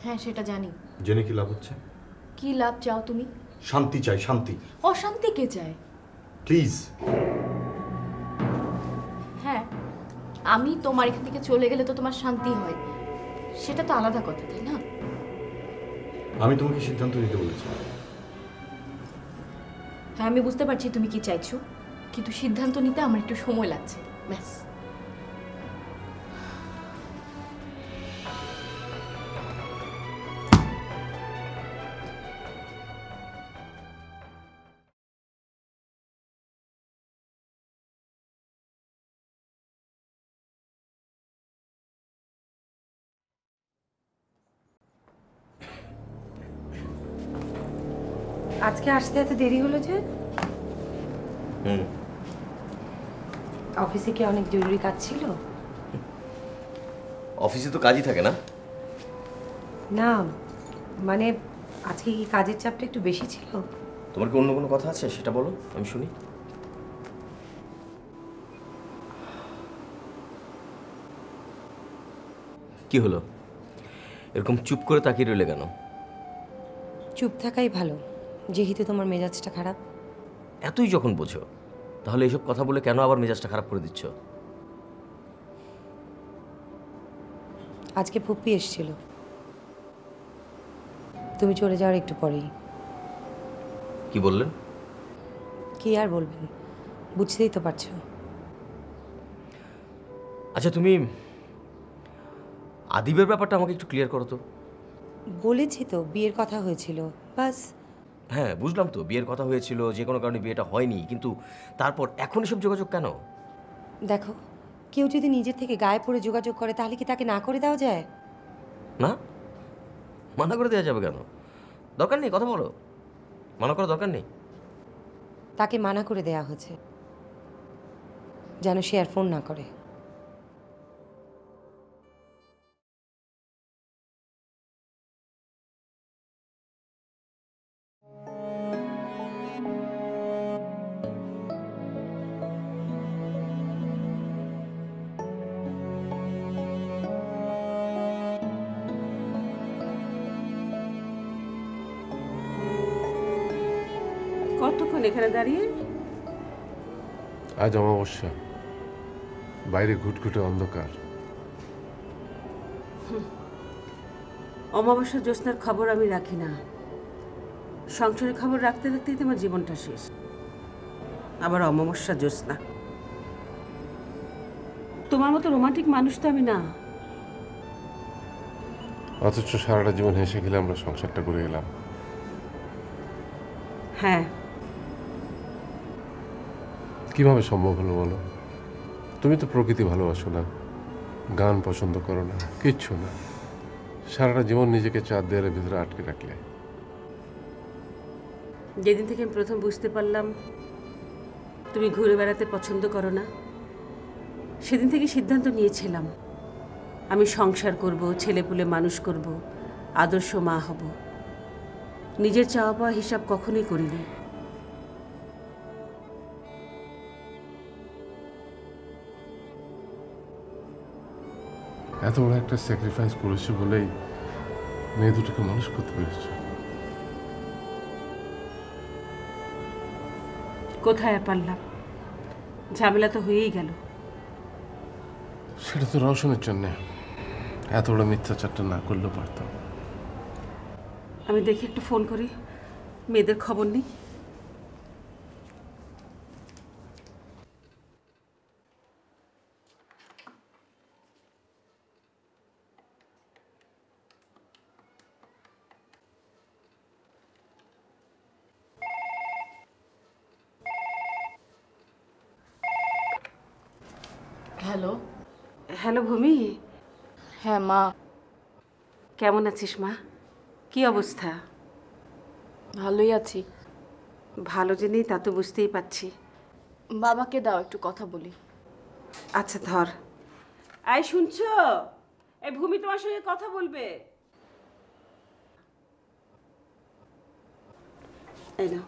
হ্যাঁ, সেটা জানি। জেনে কি লাভ হচ্ছে? কি লাভ চাও তুমি? শান্তি চাই, শান্তি। অশান্তি কে চায়? প্লিজ। হ্যাঁ, আমি তোমার এখান থেকে চলে গেলে তো তোমার শান্তি হয়, সেটা তো আলাদা কথা, তাই না? আমি তোমাকে সিদ্ধান্ত নিতে বলেছি। হ্যাঁ, আমি বুঝতে পারছি তুমি কি চাইছো, কিন্তু সিদ্ধান্ত নিতে আমার একটু সময় লাগছে, ব্যাস। আজকে আসতে এত দেরি হলো যে? অফিসে কি অনেক জরুরি কাজ ছিল? অফিসে তো কাজই থাকে না। না, মানে আজকে কি কাজের চাপটা একটু বেশি ছিল? তোমার কি অন্য কোনো কথা আছে সেটা বলো, আমি শুনি। কি হলো, এরকম চুপ করে তাকিয়ে রইলে কেন? চুপ থাকাই ভালো, যেহেতু তোমার মেজাজটা খারাপ। এতই যখন বোঝো, তাহলে এসব কথা বলে কেন আবার মেজাজটা খারাপ করে দিচ্ছ? আজকে ফুপ্পি এসেছিল, তুমি চলে যাওয়ার একটু পরেই। কি বললেন? কি আর বলবেন, বুঝতেই তো পারছো। আচ্ছা, তুমি আদিবের ব্যাপারটা আমাকে একটু ক্লিয়ার করো তো। বলেছি তো বিয়ের কথা হয়েছিল, বাস। হ্যাঁ, বুঝলাম তো বিয়ের কথা হয়েছিল, যে কোনো কারণে বিয়েটা হয়নি, কিন্তু তারপর এখন এসব যোগাযোগ কেন? দেখো, কেউ যদি নিজের থেকে গায়ে পড়ে যোগাযোগ করে তাহলে কি তাকে না করে দেওয়া যায়? না, মানা করে দেওয়া যাবে কেন? দরকার নেই, কথা বলো। মানা করার দরকার নেই। তাকে মানা করে দেয়া হয়েছে যেন সে আর ফোন না করে। কতক্ষণ এখানে দাঁড়িয়ে? আজ অমাবস্যা, বাইরে ঘুটঘুটে অন্ধকার। অমাবস্যা জ্যোৎস্নার খবর আমি রাখি না। সংসারের খবর রাখতে রাখতেই তোমার জীবনটা শেষ। আবার অমাবস্যা জ্যোৎস্না। তোমার মতো রোমান্টিক মানুষ তো আমি না। অথচ সারাটা জীবন হেসে খেলে আমরা সংসারটা করে এলাম। হ্যাঁ, কিভাবে সম্ভব হলো বলো? তুমি তো প্রকৃতি ভালোবাসো না, গান পছন্দ করো না, কিচ্ছু না। সারাটা জীবন নিজেকে চার দেয়ালের ভিতরে আটকে রাখলে। যেদিন থেকে আমি প্রথম বুঝতে পারলাম তুমি ঘুরে বেড়াতে পছন্দ করো না, সেদিন থেকে সিদ্ধান্ত নিয়েছিলাম আমি সংসার করব, ছেলেপুলে মানুষ করব, আদর্শ মা হব। নিজের চাওয়া পাওয়া হিসাব কখনোই করিনি। এত বড় একটা স্যাক্রিফাইস করেছে বলেই মেয়ে দুটোকে মানুষ করতে পেরেছে। কোথায় পারলাম? ঝামেলা তো হয়েই গেল। সেটা তো রওশনের জন্যে। এত বড় মিথ্যাচারটা না করলেও পারতাম। আমি দেখি একটু ফোন করি, মেয়েদের খবর নেই। হ্যালো। হ্যালো ভূমি। হ্যাঁ মা। কেমন আছিস মা? কি অবস্থা? ভালোই আছি। ভালো যে নেই তা তো বুঝতেই পারছি। বাবাকে দাও একটু কথা বলি। আচ্ছা ধর। আয় শুনছো? এই ভূমি তোমার সঙ্গে কথা বলবে। এই নাও।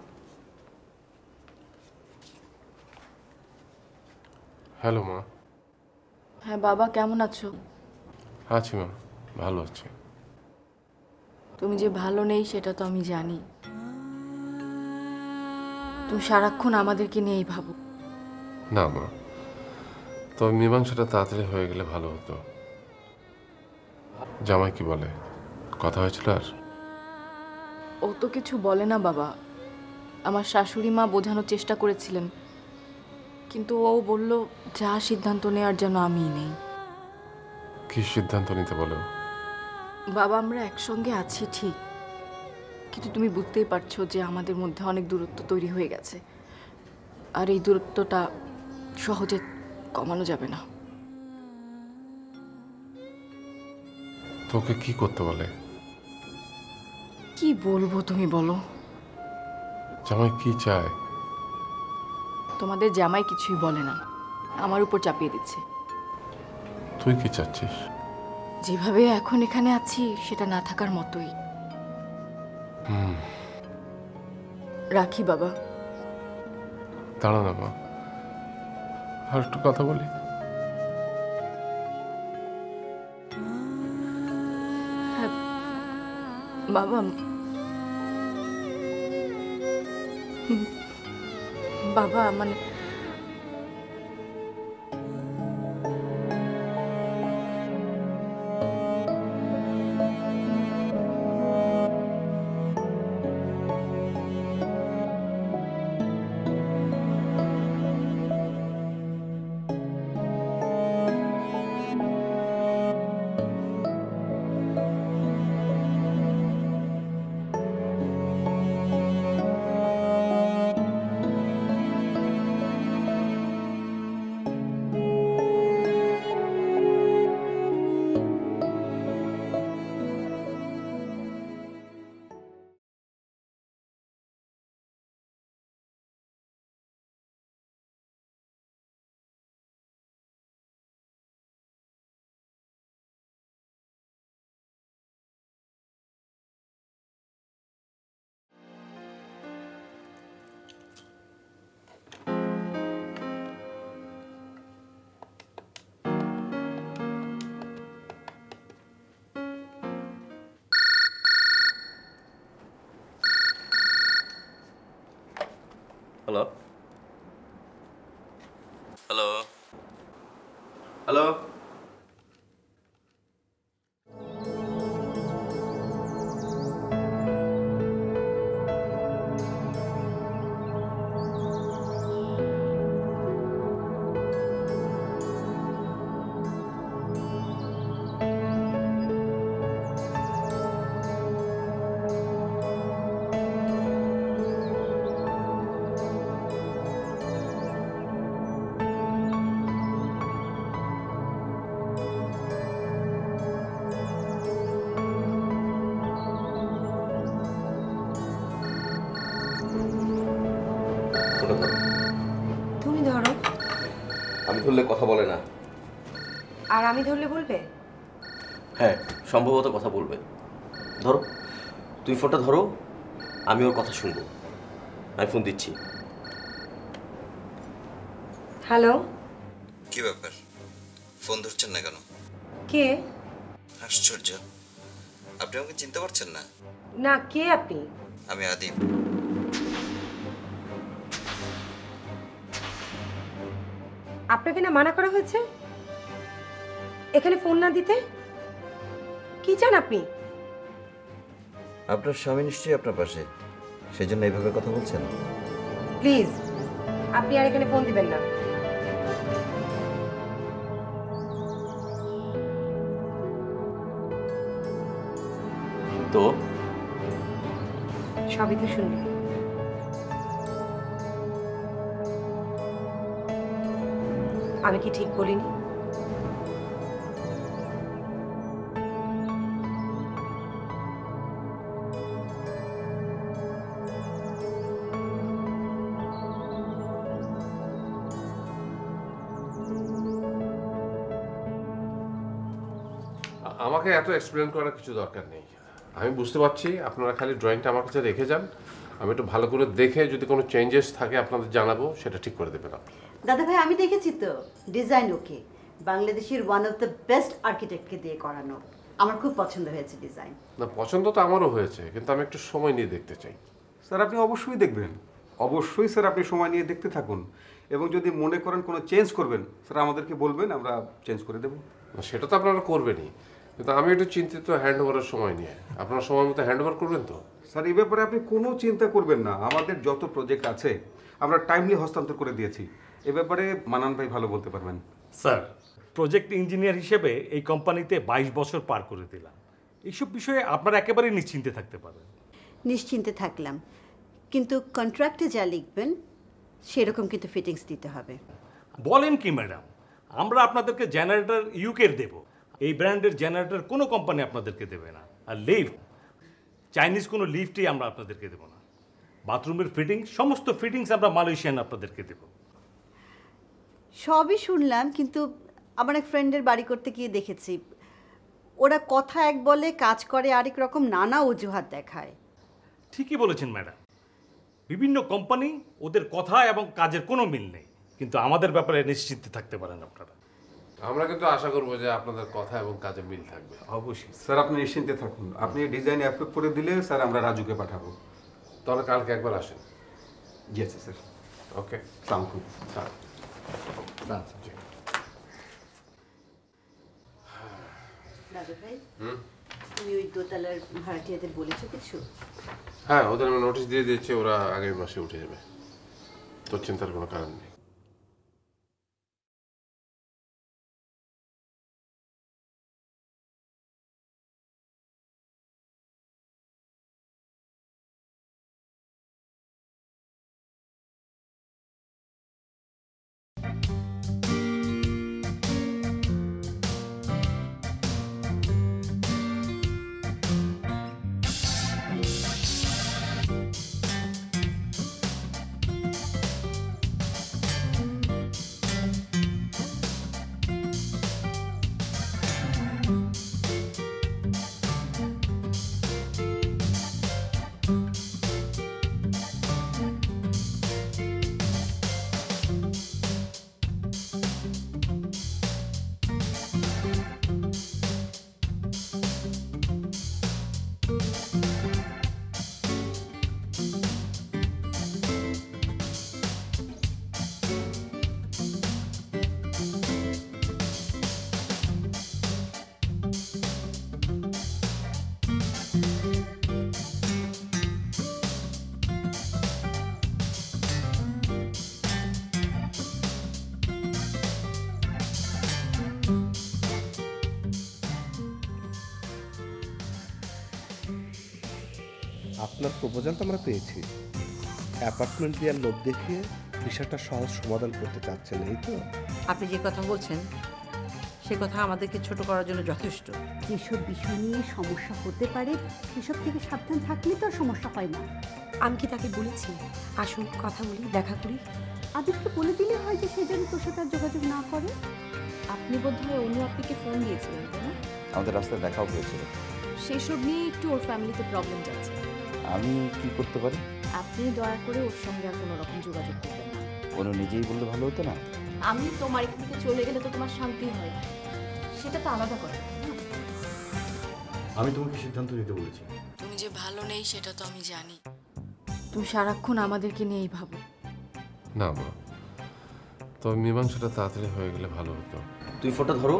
হ্যালো মা। হ্যাঁ বাবা, কেমন আছো? আছি মা, ভালো আছি। তুমি যে ভালো নেই সেটা তো আমি জানি। তুমি সারাক্ষণ আমাদেরকে নিয়েই ভাবো। না মা, তবে মীমাংসাটা তাড়াতাড়ি হয়ে গেলে ভালো হতো। জামাই কি বলে? কথা হয়েছিল আর? ও তো কিছু বলে না বাবা। আমার শাশুড়ি মা বোঝানোর চেষ্টা করেছিলেন, কিন্তু ও বলল যা সিদ্ধান্ত নেওয়ার যেন আমিই নেই। কি সিদ্ধান্ত নিতে বলো? বাবা, আমরা একসঙ্গে আছি ঠিক, কিন্তু তুমি বুঝতেই পারছো যে আমাদের মধ্যে অনেক দূরত্ব তৈরি হয়ে গেছে, আর এই দূরত্বটা সহজে কমানো যাবে না। তোকে কি করতে বলে? কি বলবো তুমি বলো? জামাই কি চায়? তোমাদের জামাই কিছুই বলে না, আমার উপর চাপিয়ে দিচ্ছে। তুই কি চাচ্ছিস? যেভাবে এখন এখানে আছি সেটা না থাকার মতোই। রাখি বাবা। দাঁড়া না মা, আর একটু কথা বলি। হ্যাঁ বাবা। বাবা মানে হ্যালো হ্যালো হ্যালো তুমি ধরো। আমি ধরলে কথা বলে না। আর আমি ধরলে বলবে? হ্যাঁ, সম্ভবত কথা বলবে। ধরো, তুমি ফোনটা ধরো, আমি ওর কথা শুনবো। আমি ফোন দিচ্ছি। হ্যালো, কি ব্যাপার, ফোন ধরছেন না কেন? কে? আশ্চর্য, আপনি আমাকে চিনতে পারছেন না? না, কে আপনি? আমি আদিব। আপনাকে না মানা করা হয়েছে এখানে ফোন না দিতে? কি চান আপনি? আপনার স্বামী নিশ্চয়ই আপনার পাশে, সেই জন্য এইভাবে কথা বলছেন। প্লিজ, আপনি আর এখানে ফোন দিবেন না। তো সবই তো শুনলেন। আমি কি ঠিক বলিনি? আমাকে এত এক্সপ্লেন করার কিছু দরকার নেই। আমি বুঝতে পারছি, আপনারা খালি ড্রয়িংটা আমার কাছে রেখে যান। আমি একটু ভালো করে দেখে যদি কোনো চেঞ্জেস থাকে আপনাদের জানাবো, সেটা ঠিক করে দেবেন আপনি। দাদা ভাই, আমি দেখেছি তো ডিজাইন ওকে, বাংলাদেশের ওয়ান অফ দ্য বেস্ট আর্কিটেক্টকে দিয়ে করানো। আমার খুব পছন্দ হয়েছে ডিজাইন। না, পছন্দ তো আমারও হয়েছে, কিন্তু আমি একটু সময় নিয়ে দেখতে চাই। স্যার আপনি অবশ্যই দেখবেন, অবশ্যই স্যার আপনি সময় নিয়ে দেখতে থাকুন, এবং যদি মনে করেন কোনো চেঞ্জ করবেন স্যার আমাদেরকে বলবেন, আমরা চেঞ্জ করে দেবো। সেটা তো আপনারা করবেনই, কিন্তু আমি একটু চিন্তিত হ্যান্ড ওভারের সময় নিয়ে। আপনারা সময় মতো হ্যান্ড ওভার করবেন তো? স্যার এই ব্যাপারে আপনি কোনো চিন্তা করবেন না, আমাদের যত প্রজেক্ট আছে আমরা টাইমলি হস্তান্তর করে দিয়েছি। এ ব্যাপারে মানান ভাই ভালো বলতে পারবেন। স্যার, প্রজেক্ট ইঞ্জিনিয়ার হিসেবে এই কোম্পানিতে 22 বছর পার করে দিলাম। এইসব বিষয়ে আপনারা একেবারেই নিশ্চিন্তে থাকতে পারেন। নিশ্চিন্তে থাকলাম, কিন্তু কন্ট্রাক্টে যা লিখবেন সেরকম কিন্তু ফিটিংস দিতে হবে। বলেন কি ম্যাডাম, আমরা আপনাদেরকে জেনারেটর ইউকের দেব। এই ব্র্যান্ডের জেনারেটর কোনো কোম্পানি আপনাদেরকে দেবে না। আর লিফট, চাইনিজ কোনো লিফটই আমরা আপনাদেরকে দেব না। বাথরুমের ফিটিংস, সমস্ত ফিটিংস আমরা মালয়েশিয়ান আপনাদেরকে দেব। সবই শুনলাম, কিন্তু আমার এক ফ্রেন্ডের বাড়ি করতে গিয়ে দেখেছি ওরা কথা এক বলে কাজ করে আরেক রকম, নানা অজুহাত দেখায়। ঠিকই বলেছেন ম্যাডাম, বিভিন্ন কোম্পানি ওদের কথা এবং কাজের কোনো মিল নেই, কিন্তু আমাদের ব্যাপারে নিশ্চিন্তে থাকতে পারেন আপনারা। আমরা কিন্তু আশা করবো যে আপনাদের কথা এবং কাজে মিল থাকবে। অবশ্যই স্যার, আপনি নিশ্চিন্তে থাকুন। আপনি ডিজাইন অ্যাপ্রুভ করে দিলে স্যার আমরা রাজুকে পাঠাবো। তাহলে কালকে একবার আসেন। জি আচ্ছা স্যার। ওকে, সালাম আলাইকুম। দাদু ভাই, তুমি ওই দোতলার ভাড়াটিয়াদের বলেছো কিছু? হ্যাঁ, ওদের আমি নোটিশ দিয়ে দিয়েছি, ওরা আগামী মাসে উঠে যাবে। তোর চিন্তার কোনো কারণ নেই। আপনার প্রপোজালটা আমরা পেয়েছি। অ্যাপার্টমেন্ট দেওয়ার লোভ দেখিয়ে বিষয়টা সহজ সমাধান করতে চাচ্ছেন, এই তো? আপনি যে কথা বলছেন সে কথা আমাদেরকে ছোট করার জন্য যথেষ্ট। যেসব বিষয় নিয়ে সমস্যা হতে পারে সেসব থেকে সাবধান থাকলে তো আর সমস্যা হয় না। আমি কি তাকে বলেছি আসুন কথা বলি, দেখা করি? আদিফকে বলে দিলে হয় যে সে যেন তোর সাথে আর যোগাযোগ না করে। আপনি বোধহয় অনু আপনাকে ফোন দিয়েছিলেন, তাই না? আমাদের রাস্তায় দেখাও হয়েছিল। সেসব নিয়ে একটু ওর ফ্যামিলিতে প্রবলেম যাচ্ছে। আমি কি করতে পারি? আপনি দয়া করে ওর সঙ্গে আর কোনো রকম যোগাযোগ করবেন না। অনু নিজেই বললে ভালো হতো না? আমি তোমার এখান থেকে চলে গেলে তো তোমার শান্তি হয়, সেটা তো আলাদা কথা। আমি তোমাকে সিদ্ধান্ত নিতে বলেছি। তুমি যে ভালো নেই সেটা তো আমি জানি। তুমি সারাক্ষণ আমাদেরকে নিয়েই ভাবো। না মা, তবে মীমাংসাটা তাড়াতাড়ি হয়ে গেলে ভালো হতো। তুমি ফোনটা ধরো,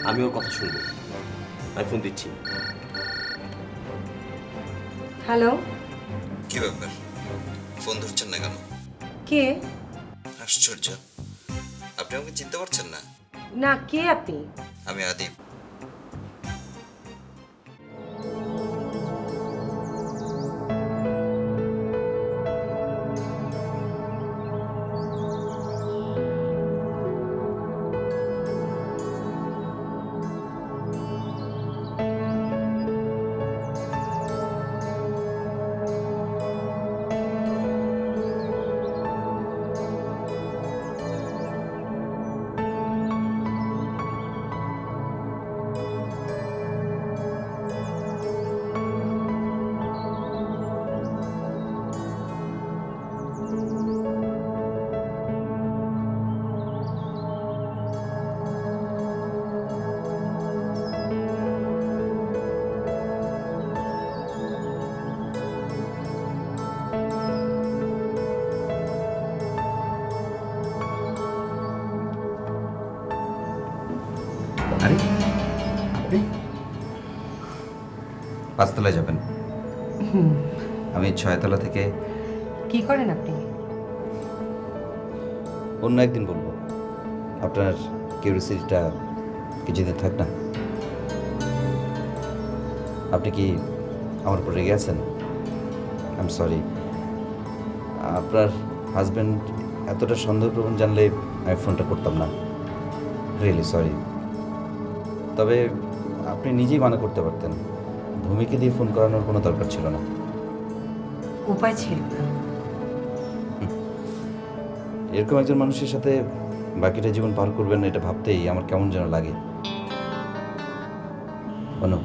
আমি ওর কথা শুনবো। আমি ফোন দিচ্ছি। হ্যালো, কি ব্যাপার, ফোন ধরছেন না কেন? কে? আশ্চর্য, আপনি আমাকে চিনতে পারছেন না? না, কে আপনি? আমি আদিপ। আরে আপনি পাঁচতলায় যাবেন? আমি 6 তলা থেকে। কি করেন আপনি? অন্য একদিন বলবো। আপনার কিউরিওসিটিটা কিছুদিন থাক না। আপনি কি আমার উপর রেগে আছেন? I am sorry. আপনার হাজব্যান্ড এতটা সন্দেহপ্রবণ জানলে আমি ফোনটা করতাম না। Really sorry. তবে আপনি নিজেই মানা করতে পারতেন। ভূমিকে দিয়ে ফোন করানোর কোনো দরকার ছিল না। উপায় ছিল না। এরকম একজন মানুষের সাথে বাকিটা জীবন পার করবেন এটা ভাবতেই আমার কেমন যেন লাগে। অনু,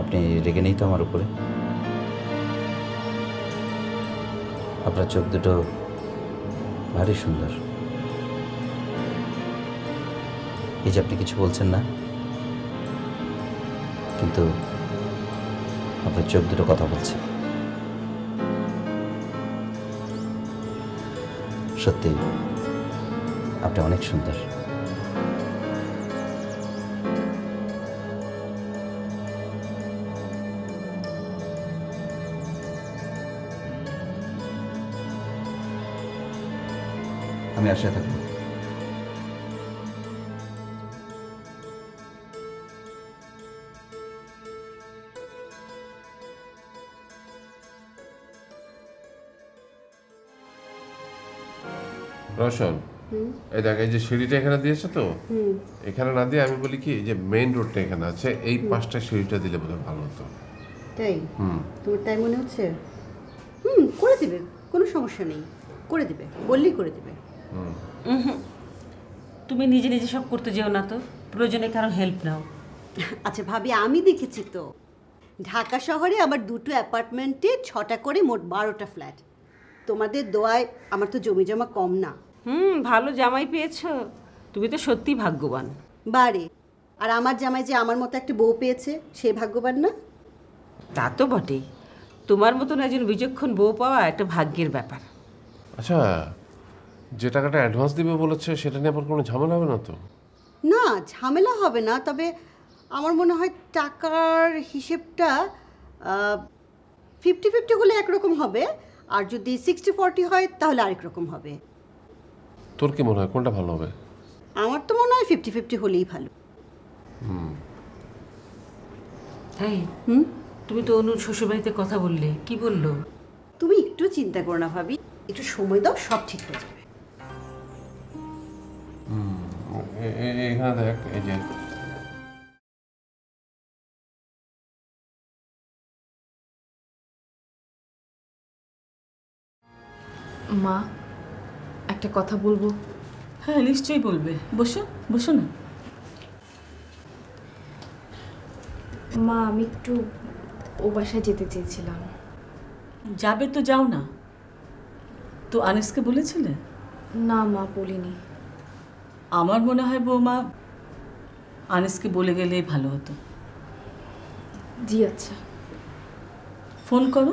আপনি রেগে নেই তো আমার উপরে? আপনার চোখ দুটো ভারী সুন্দর। এই যে আপনি কিছু বলছেন না, কিন্তু আপনার চোখ দুটো কথা বলছে। সত্যি আপনি অনেক সুন্দর। আমি আশায় থাকবো। রোশন, এই দেখ, এই যে সিঁড়িটা এখানে দিয়েছে তো, এখানে না দিয়ে আমি বলি কি, যে মেইন রোডটা এখানে আছে, এই পাশটা সিঁড়িটা দিলে বোধহয় ভালো হতো। তাই? তোমার তাই মনে হচ্ছে? করে দিবে, কোনো সমস্যা নেই, করে দিবে, বললেই করে দিবে। তুমি নিজে নিজে সব করতে যেও না তো, প্রয়োজনে কারো হেল্প নাও। আচ্ছা ভাবি, আমি দেখেছি তো ঢাকা শহরে আমার 2টো অ্যাপার্টমেন্টে 6টা করে মোট 12টা ফ্ল্যাট। তোমাদের দোয়ায় আমার তো জমি জমা কম না। ভালো জামাই পেয়েছো, তুমি তো সত্যি ভাগ্যবান। বারে, আর আমার জামাই যে আমার মতো একটা বউ পেয়েছে, সে ভাগ্যবান না? তা তো বটেই, তোমার মতন একজন বিচক্ষণ বউ পাওয়া একটা ভাগ্যের ব্যাপার। আচ্ছা, যে টাকাটা অ্যাডভান্স দিবে বলেছে সেটা নিয়ে আবার কোনো ঝামেলা হবে না তো? না, ঝামেলা হবে না, তবে আমার মনে হয় টাকার হিসেবটা 50-50 হলে একরকম হবে, আর যদি 60-40 হয় তাহলে আরেক রকম হবে। তোর কি মনে হয় কোনটা ভালো হবে? আমার তো মনে হয় 50-50 হলেই ভালো। তুমি তো অনুর শ্বশুরবাড়িতে কথা বললে, কি বললো? তুমি একটু চিন্তা করো না ভাবি, একটু সময় দাও, সব ঠিক হয়ে যাবে। এখানে দেখ, এই যে মা, একটা কথা বলবো? হ্যাঁ, নিশ্চয়ই বলবে। বসো, বসো না। মা, আমি একটু ও বাসায় যেতে চেয়েছিলাম। যাবে তো যাও না। তো আনিসকে বলেছিলে? না মা, বলিনি। আমার মনে হয় বৌমা, আনিসকে বলে গেলেই ভালো হতো। জি আচ্ছা। ফোন করো,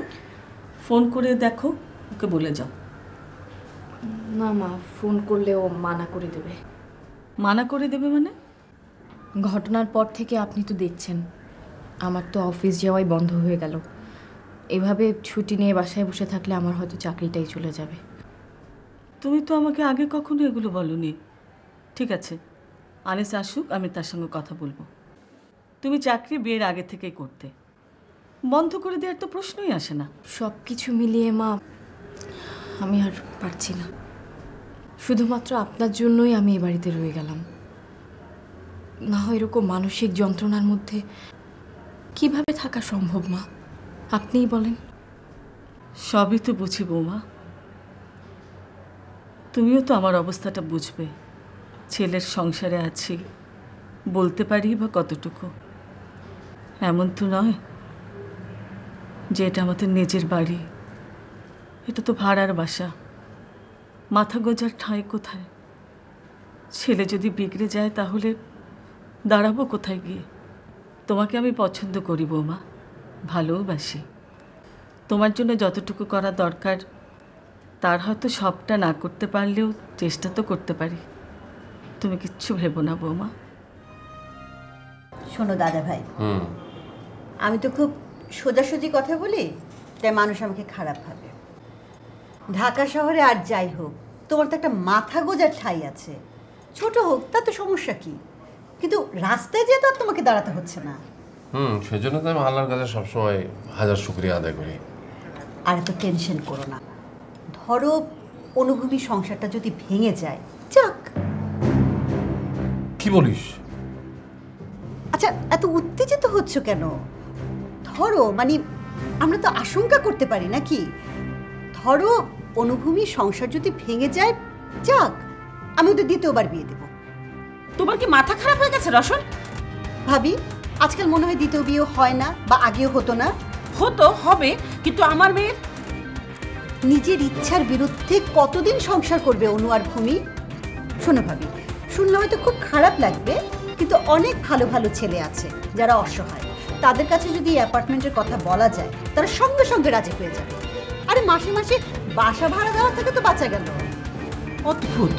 ফোন করে দেখো, ওকে বলে যাও। না মা, ফোন করলে ও মানা করে দেবে। মানা করে দেবে মানে? ঘটনার পর থেকে আপনি তো দেখছেন, আমার তো অফিস যাওয়াই বন্ধ হয়ে গেল। এভাবে ছুটি নিয়ে বাসায় বসে থাকলে আমার হয়তো চাকরিটাই চলে যাবে। তুমি তো আমাকে আগে কখনো এগুলো বলনি। ঠিক আছে, আনিস আসুক, আমি তার সঙ্গে কথা বলবো। তুমি চাকরি বিয়ের আগে থেকেই করতে, বন্ধ করে দেওয়ার তো প্রশ্নই আসে না। সব কিছু মিলিয়ে মা, আমি আর পারছি না। শুধুমাত্র আপনার জন্যই আমি এ বাড়িতে রয়ে গেলাম। না হয় এরকম মানসিক যন্ত্রণার মধ্যে কিভাবে থাকা সম্ভব মা, আপনিই বলেন। সবই তো বুঝি বৌমা, তুমিও তো আমার অবস্থাটা বুঝবে। ছেলের সংসারে আছি, বলতে পারি বা কতটুকু? এমন তো নয় যে এটা আমাদের নিজের বাড়ি, এটা তো ভাড়ার বাসা। মাথা গোজার ঠাঁই কোথায়? ছেলে যদি বিগড়ে যায় তাহলে দাঁড়াবো কোথায় গিয়ে? তোমাকে আমি পছন্দ করি বৌমা, ভালোবাসি। তোমার জন্য যতটুকু করা দরকার তার হয়তো সবটা না করতে পারলেও চেষ্টা তো করতে পারি। তুমি কিচ্ছু ভেবো না বৌমা। শোনো দাদা ভাই, আমি তো খুব সোজাসুজি কথা বলি, তাই মানুষ আমাকে খারাপ ভাবে। ঢাকা শহরে আর যাই হোক, তোমার তো একটা মাথা গোজার ঠাঁই আছে। ছোট হোক তা তো সমস্যা কি, কিন্তু রাস্তায় যেয়ে তো আর তোমাকে দাঁড়াতে হচ্ছে না। সেজন্য তো আমি আল্লাহর কাছে সবসময় হাজার শুকরিয়া আদায় করি। আর এত টেনশন করো না। ধরো অনুভূতি সংসারটা যদি ভেঙে যায়, যাক। কি বলিস? আচ্ছা, এত উত্তেজিত হচ্ছ কেন? ধরো, মানে আমরা তো আশঙ্কা করতে পারি নাকি? ধরো অনুভূমির সংসার যদি ভেঙে যায়, যাক, আমি ওদের দ্বিতীয়বার বিয়ে দেব। তোমার কি মাথা খারাপ হয়ে গেছে রসন? ভাবি, আজকাল মনে হয় দ্বিতীয় বিয়ে হয় না, বা আগেও হতো না। হতো, হবে, কিন্তু আমার মেয়ের নিজের ইচ্ছার বিরুদ্ধে কতদিন সংসার করবে অনু আর ভূমি? শোনো ভাবি, শুনলে হয়তো খুব খারাপ লাগবে, কিন্তু অনেক ভালো ভালো ছেলে আছে যারা অসহায়। তাদের কাছে যদি অ্যাপার্টমেন্টের কথা বলা যায়, তারা সঙ্গে সঙ্গে রাজি হয়ে যাবে। আরে মাসে মাসে বাসা ভাড়া দেওয়া থেকে তো বাঁচা গেল। অদ্ভুত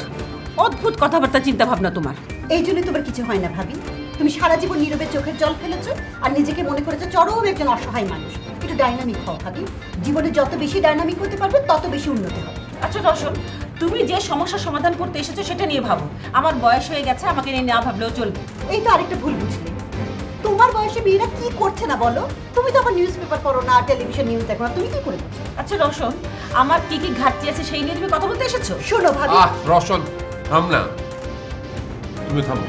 অদ্ভুত কথাবার্তা, চিন্তা ভাবনা তোমার। এই জন্যই তোমার কিছু হয় না ভাবি। তুমি সারা জীবন নীরবে চোখের জল ফেলেছো, আর নিজেকে মনে করেছো চরম একজন অসহায় মানুষ। একটু ডাইনামিক হও ভাবি। জীবনে যত বেশি ডাইনামিক হতে পারবে, তত বেশি উন্নতি হবে। আচ্ছা রসন, তুমি যে সমস্যার সমাধান করতে এসেছো সেটা নিয়ে ভাবো। আমার বয়স হয়ে গেছে, আমাকে নিয়ে না ভাবলেও চলবে। এই তো আরেকটা ভুল বুঝলে। তোমার বয়সে মেয়েরা কি করছে না বলো? তুমি তো আবার নিউজ পেপার পড়ো না, টেলিভিশন নিউজ দেখো না, তুমি কি করে করছো? আচ্ছা রসন, আমার কি কি ঘাটতি আছে সেই নিয়ে তুমি কথা বলতে এসেছো? শোনো ভাবি, রসন থাম না, তুমি থামো।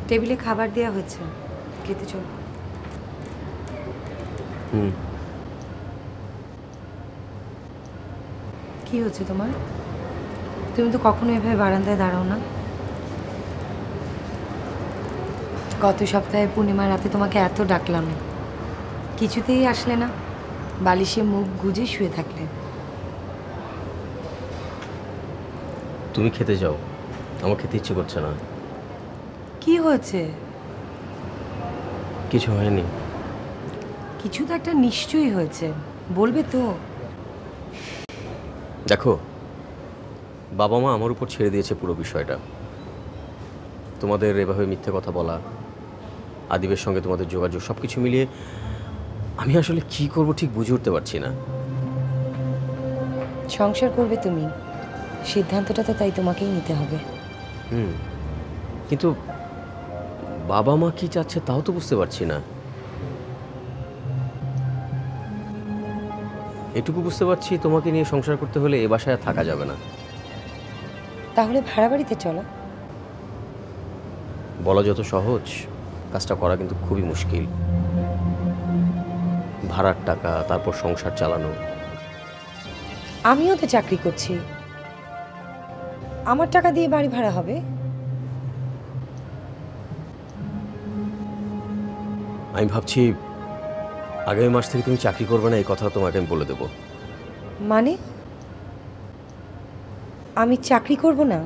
টেবিলে খাবার দেওয়া হয়েছে, খেতে চলো। কি হচ্ছে তোমার? তুমি তো কখনো এভাবে বারান্দায় দাঁড়াও না। গত সপ্তাহে পূর্ণিমার রাতে তোমাকে এত ডাকলাম, কিছুতেই আসলে না। বালিশে মুখ গুজে শুয়ে থাকলে। তুমি খেতে যাও, আমার খেতে ইচ্ছে করছে না। কি হয়েছে? কিছু হয়নি। কিছু তো একটা নিশ্চয়ই হয়েছে, বলবে তো। দেখো, বাবা মা আমার উপর ছেড়ে দিয়েছে পুরো বিষয়টা। তোমাদের এভাবে মিথ্যে কথা বলা, আদিবের সঙ্গে তোমাদের যোগাযোগ সব কিছু মিলিয়ে আমি আসলে কি করব ঠিক বুঝে উঠতে পারছি না। সংসার করবে তুমি, সিদ্ধান্তটা তো তাই তোমাকেই নিতে হবে। কিন্তু বাবা মা কি চাচ্ছে তাও তো বুঝতে পারছি না। এটুকু বুঝতে পারছি তোমাকে নিয়ে সংসার করতে হলে এ বাসায় থাকা যাবে না। তাহলে ভাড়া বাড়িতে চলো। বলা যত সহজ, কাজটা করা কিন্তু খুবই মুশকিল। ভাড়ার টাকা, তারপর সংসার চালানো। আমিও তো চাকরি করছি, আমার টাকা দিয়ে বাড়ি ভাড়া হবে? আমি ভাবছি আগামী মাস থেকে তুমি চাকরি করবে না, এই কথা তোমাকে আমি বলে দেবো। মানে আমি চাকরি করব না?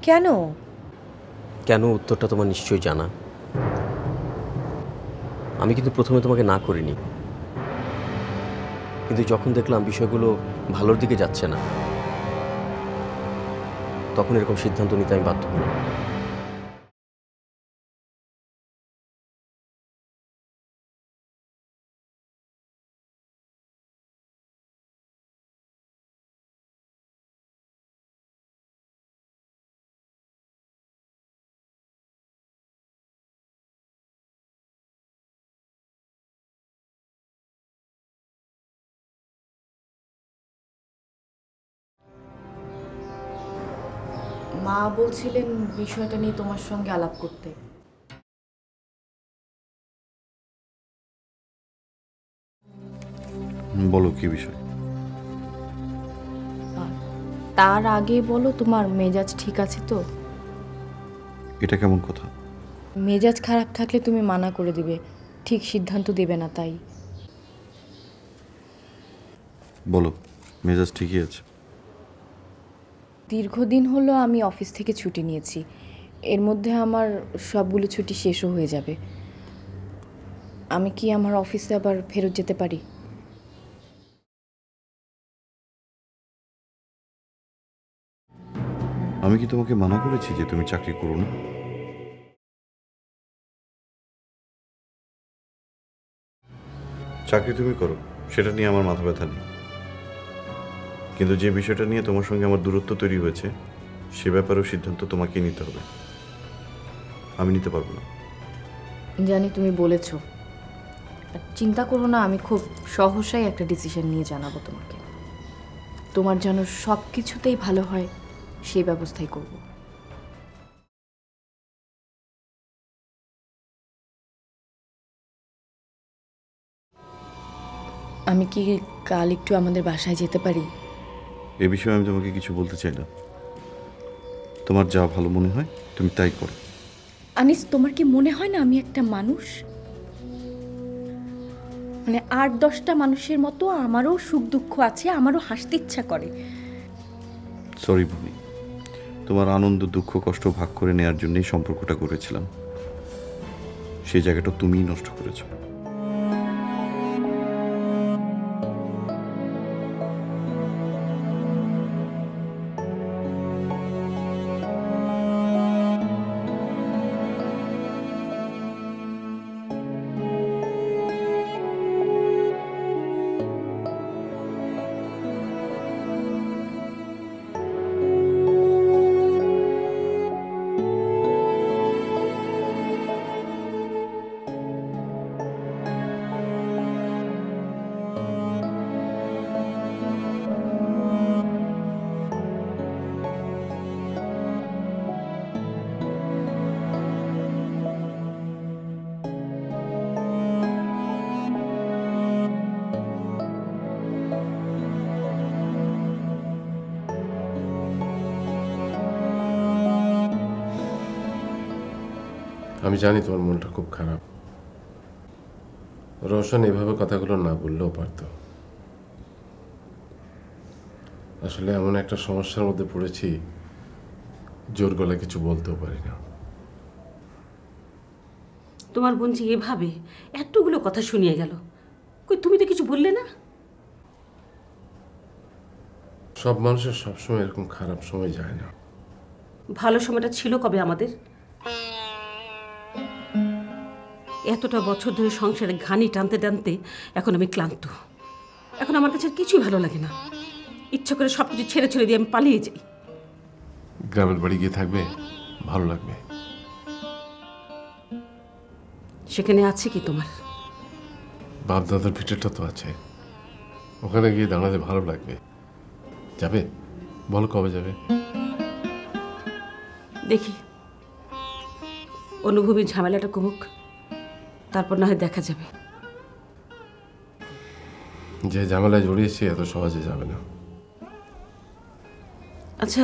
কেন? কেন উত্তরটা তোমার নিশ্চয়ই জানা। আমি কিন্তু প্রথমে তোমাকে না করিনি, কিন্তু যখন দেখলাম বিষয়গুলো ভালোর দিকে যাচ্ছে না, তখন এরকম সিদ্ধান্ত নিতে আমি বাধ্য হলাম। মা বলছিলেন বিষয়টা নিয়ে তোমার সঙ্গে আলাপ করতে। বলো কি বিষয়? তার আগে বলো, তোমার মেজাজ ঠিক আছে তো? এটা কেমন কথা? মেজাজ খারাপ থাকলে তুমি মানা করে দিবে, ঠিক সিদ্ধান্ত দেবে না, তাই। বলো, মেজাজ ঠিকই আছে। দীর্ঘদিন হলো আমি অফিস থেকে ছুটি নিয়েছি, এর মধ্যে আমার সবগুলো ছুটি শেষও হয়ে যাবে। আমি কি আমার অফিসে আবার ফেরত যেতে পারি? আমি কি তোমাকে মানা করেছি যে তুমি চাকরি করো না? চাকরি তুমি করো, সেটা নিয়ে আমার মাথা ব্যথা নেই, কিন্তু যে বিষয়টা নিয়ে তোমার সঙ্গে আমার দূরত্ব তৈরি হয়েছে সে ব্যাপারেও সিদ্ধান্ত তোমাকেই নিতে হবে, আমি নিতে পারবো না। জানি তুমি বলেছো, চিন্তা করো না, আমি খুব সহসাই একটা ডিসিশন নিয়ে জানাবো তোমাকে। তোমার যেন সব কিছুতেই ভালো হয় সেই ব্যবস্থাই করব। আমি কি কাল একটু আমাদের বাসায় যেতে পারি? এ বিষয়ে আমি তোমাকে কিছু বলতে চাই না, তোমার যা ভালো মনে হয় তুমি তাই করো। আনিস, তোমার কি মনে হয় না আমি একটা মানুষ? মানে ৮-১০টা মানুষের মতো আমারও সুখ দুঃখ আছে, আমারও হাসতে ইচ্ছা করে। সরি ভূমি, তোমার আনন্দ দুঃখ কষ্ট ভাগ করে নেওয়ার জন্যই সম্পর্কটা করেছিলাম, সেই জায়গাটা তুমিই নষ্ট করেছো। আমি জানি তোমার মনটা খুব খারাপ। রোশন এভাবে কথাগুলো না বললেও পারত। আসলে এমন একটা সমস্যার মধ্যে পড়েছি, জোর গলা কিছু বলতেও পারি না। তোমার বোন যে এভাবে এতগুলো কথা শুনিয়ে গেল, কই তুমি তো কিছু বললে না? সব মানুষের সবসময় এরকম খারাপ সময় যায় না। ভালো সময়টা ছিল কবে আমাদের? এতটা বছর ধরে সংসারে ঘানি টানতে টানতে এখন আমি ক্লান্ত। এখন আমার কাছে কিছুই ভালো লাগে না। ইচ্ছা করে সব কিছু ছেড়ে ছেড়ে দিয়ে আমি পালিয়ে যাই। গ্রামের বাড়ি গিয়ে থাকবে, ভালো লাগবে। সেখানে আছে কি তোমার? বাপ দাদার ভিটেরটা তো আছে, ওখানে গিয়ে দাঁড়ালে ভালো লাগবে। যাবে? বলো কবে যাবে? দেখি অনুভবীর ঝামেলাটা কমুক, তারপর না হয় দেখা যাবে। যে ঝামেলায় জড়িয়েছি এত সহজে যাবে না। আচ্ছা,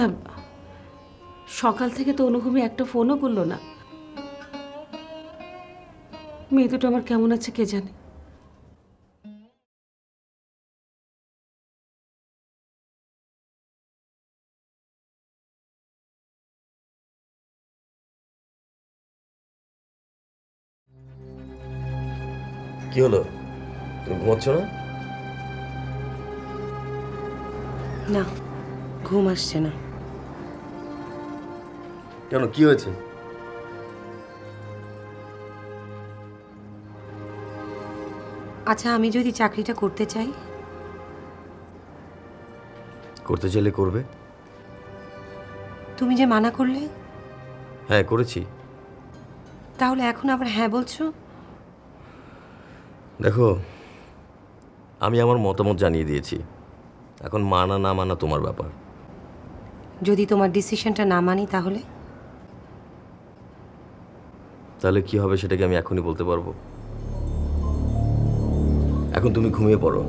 সকাল থেকে তো অনুভবী একটা ফোনও করলো না। মেয়ে দুটো আমার কেমন আছে কে জানে। কি হলো, তুমি ঘুমাচ্ছ না? না, ঘুম আসছে না। কেন, কি হয়েছে? আচ্ছা, আমি যদি চাকরিটা করতে চাই? করতে চাইলে করবে। তুমি যে মানা করলে। হ্যাঁ করেছি। তাহলে এখন আবার হ্যাঁ বলছো? দেখো, আমি আমার মতামত জানিয়ে দিয়েছি, এখন মানা না মানা তোমার ব্যাপার। যদি তোমার ডিসিশনটা না মানি তাহলে? তাহলে কি হবে সেটাকে আমি এখনই বলতে পারবো? এখন তুমি ঘুমিয়ে পড়ো।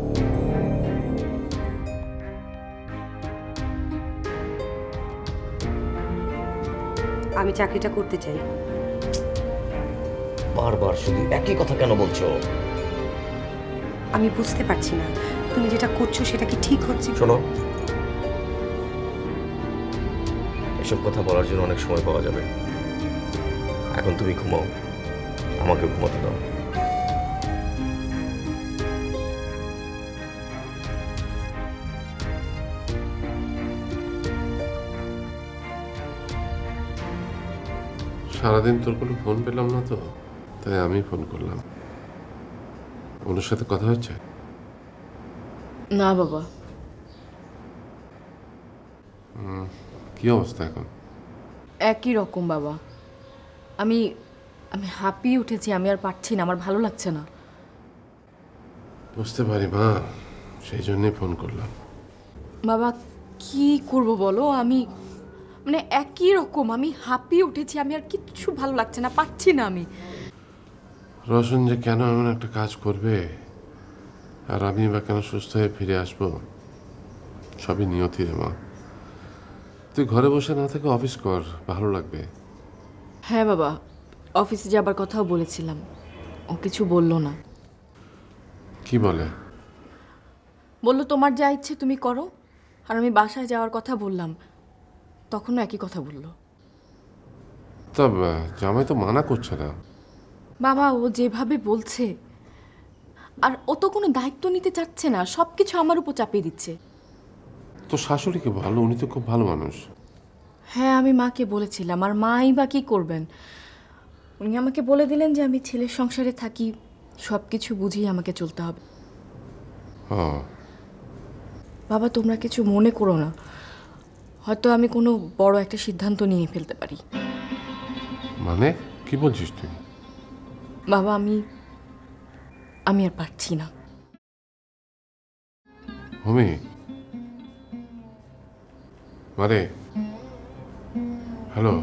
আমি চাকরিটা করতে চাই। বারবার শুধু একই কথা কেন বলছো? আমি বুঝতে পারছি না তুমি যেটা করছো সেটা কি ঠিক হচ্ছে। শোনো, এসব কথা বলার জন্য অনেক সময় পাওয়া যাবে। এখন তুমি ঘুমাও, আমাকে ঘুমাতে দাও। সারাদিন তোর কোনো ফোন পেলাম না তো, তাই আমি ফোন করলাম। ওর সাথে কথা হচ্ছে? না বাবা। কি অবস্থা এখন? একই রকম বাবা। আমি আমি হাঁপিয়ে উঠেছি, আমি আর পারছি না, আমার ভালো লাগছে না। বুঝতে পারি মা, সেই জন্যই ফোন করলাম। বাবা কি করব বলো, আমি মানে একই রকম, আমি হাঁপিয়ে উঠেছি, আমি আর কিচ্ছু ভালো লাগছে না, পারছি না আমি। রোশন যে কেন এমন একটা কাজ করবে আর আমি বা কেন সুস্থ হয়ে ফিরে আসবো, সবই নিয়তি রে মা। তুই ঘরে বসে না থেকে অফিস কর, ভালো লাগবে। হ্যাঁ বাবা, অফিসে যাবার কথাও বলেছিলাম, ও কিছু বললো না। কি বলে? বললো তোমার যা ইচ্ছে তুমি করো, আর আমি বাসায় যাওয়ার কথা বললাম, তখনও একই কথা বললো। তব জামাই তো মানা করছে না। বাবা ও যেভাবে বলছে, আর ও তো কোনো দায়িত্ব নিতে চাচ্ছে না, সব কিছু আমার উপর চাপিয়ে দিচ্ছে। তো শাশুড়িকে ভালো, উনি তো খুব ভালো মানুষ। হ্যাঁ আমি মাকে বলেছিলাম, আর মাই বা কি করবেন। উনি আমাকে বলে দিলেন যে আমি ছেলের সংসারে থাকি, সব কিছু বুঝিয়ে আমাকে চলতে হবে। বাবা তোমরা কিছু মনে করো না, হয়তো আমি কোনো বড় একটা সিদ্ধান্ত নিয়ে ফেলতে পারি। মানে কি বলছিস তুই? বাবা আমি আর পারছি না। ভূমি, মারে, হ্যালো।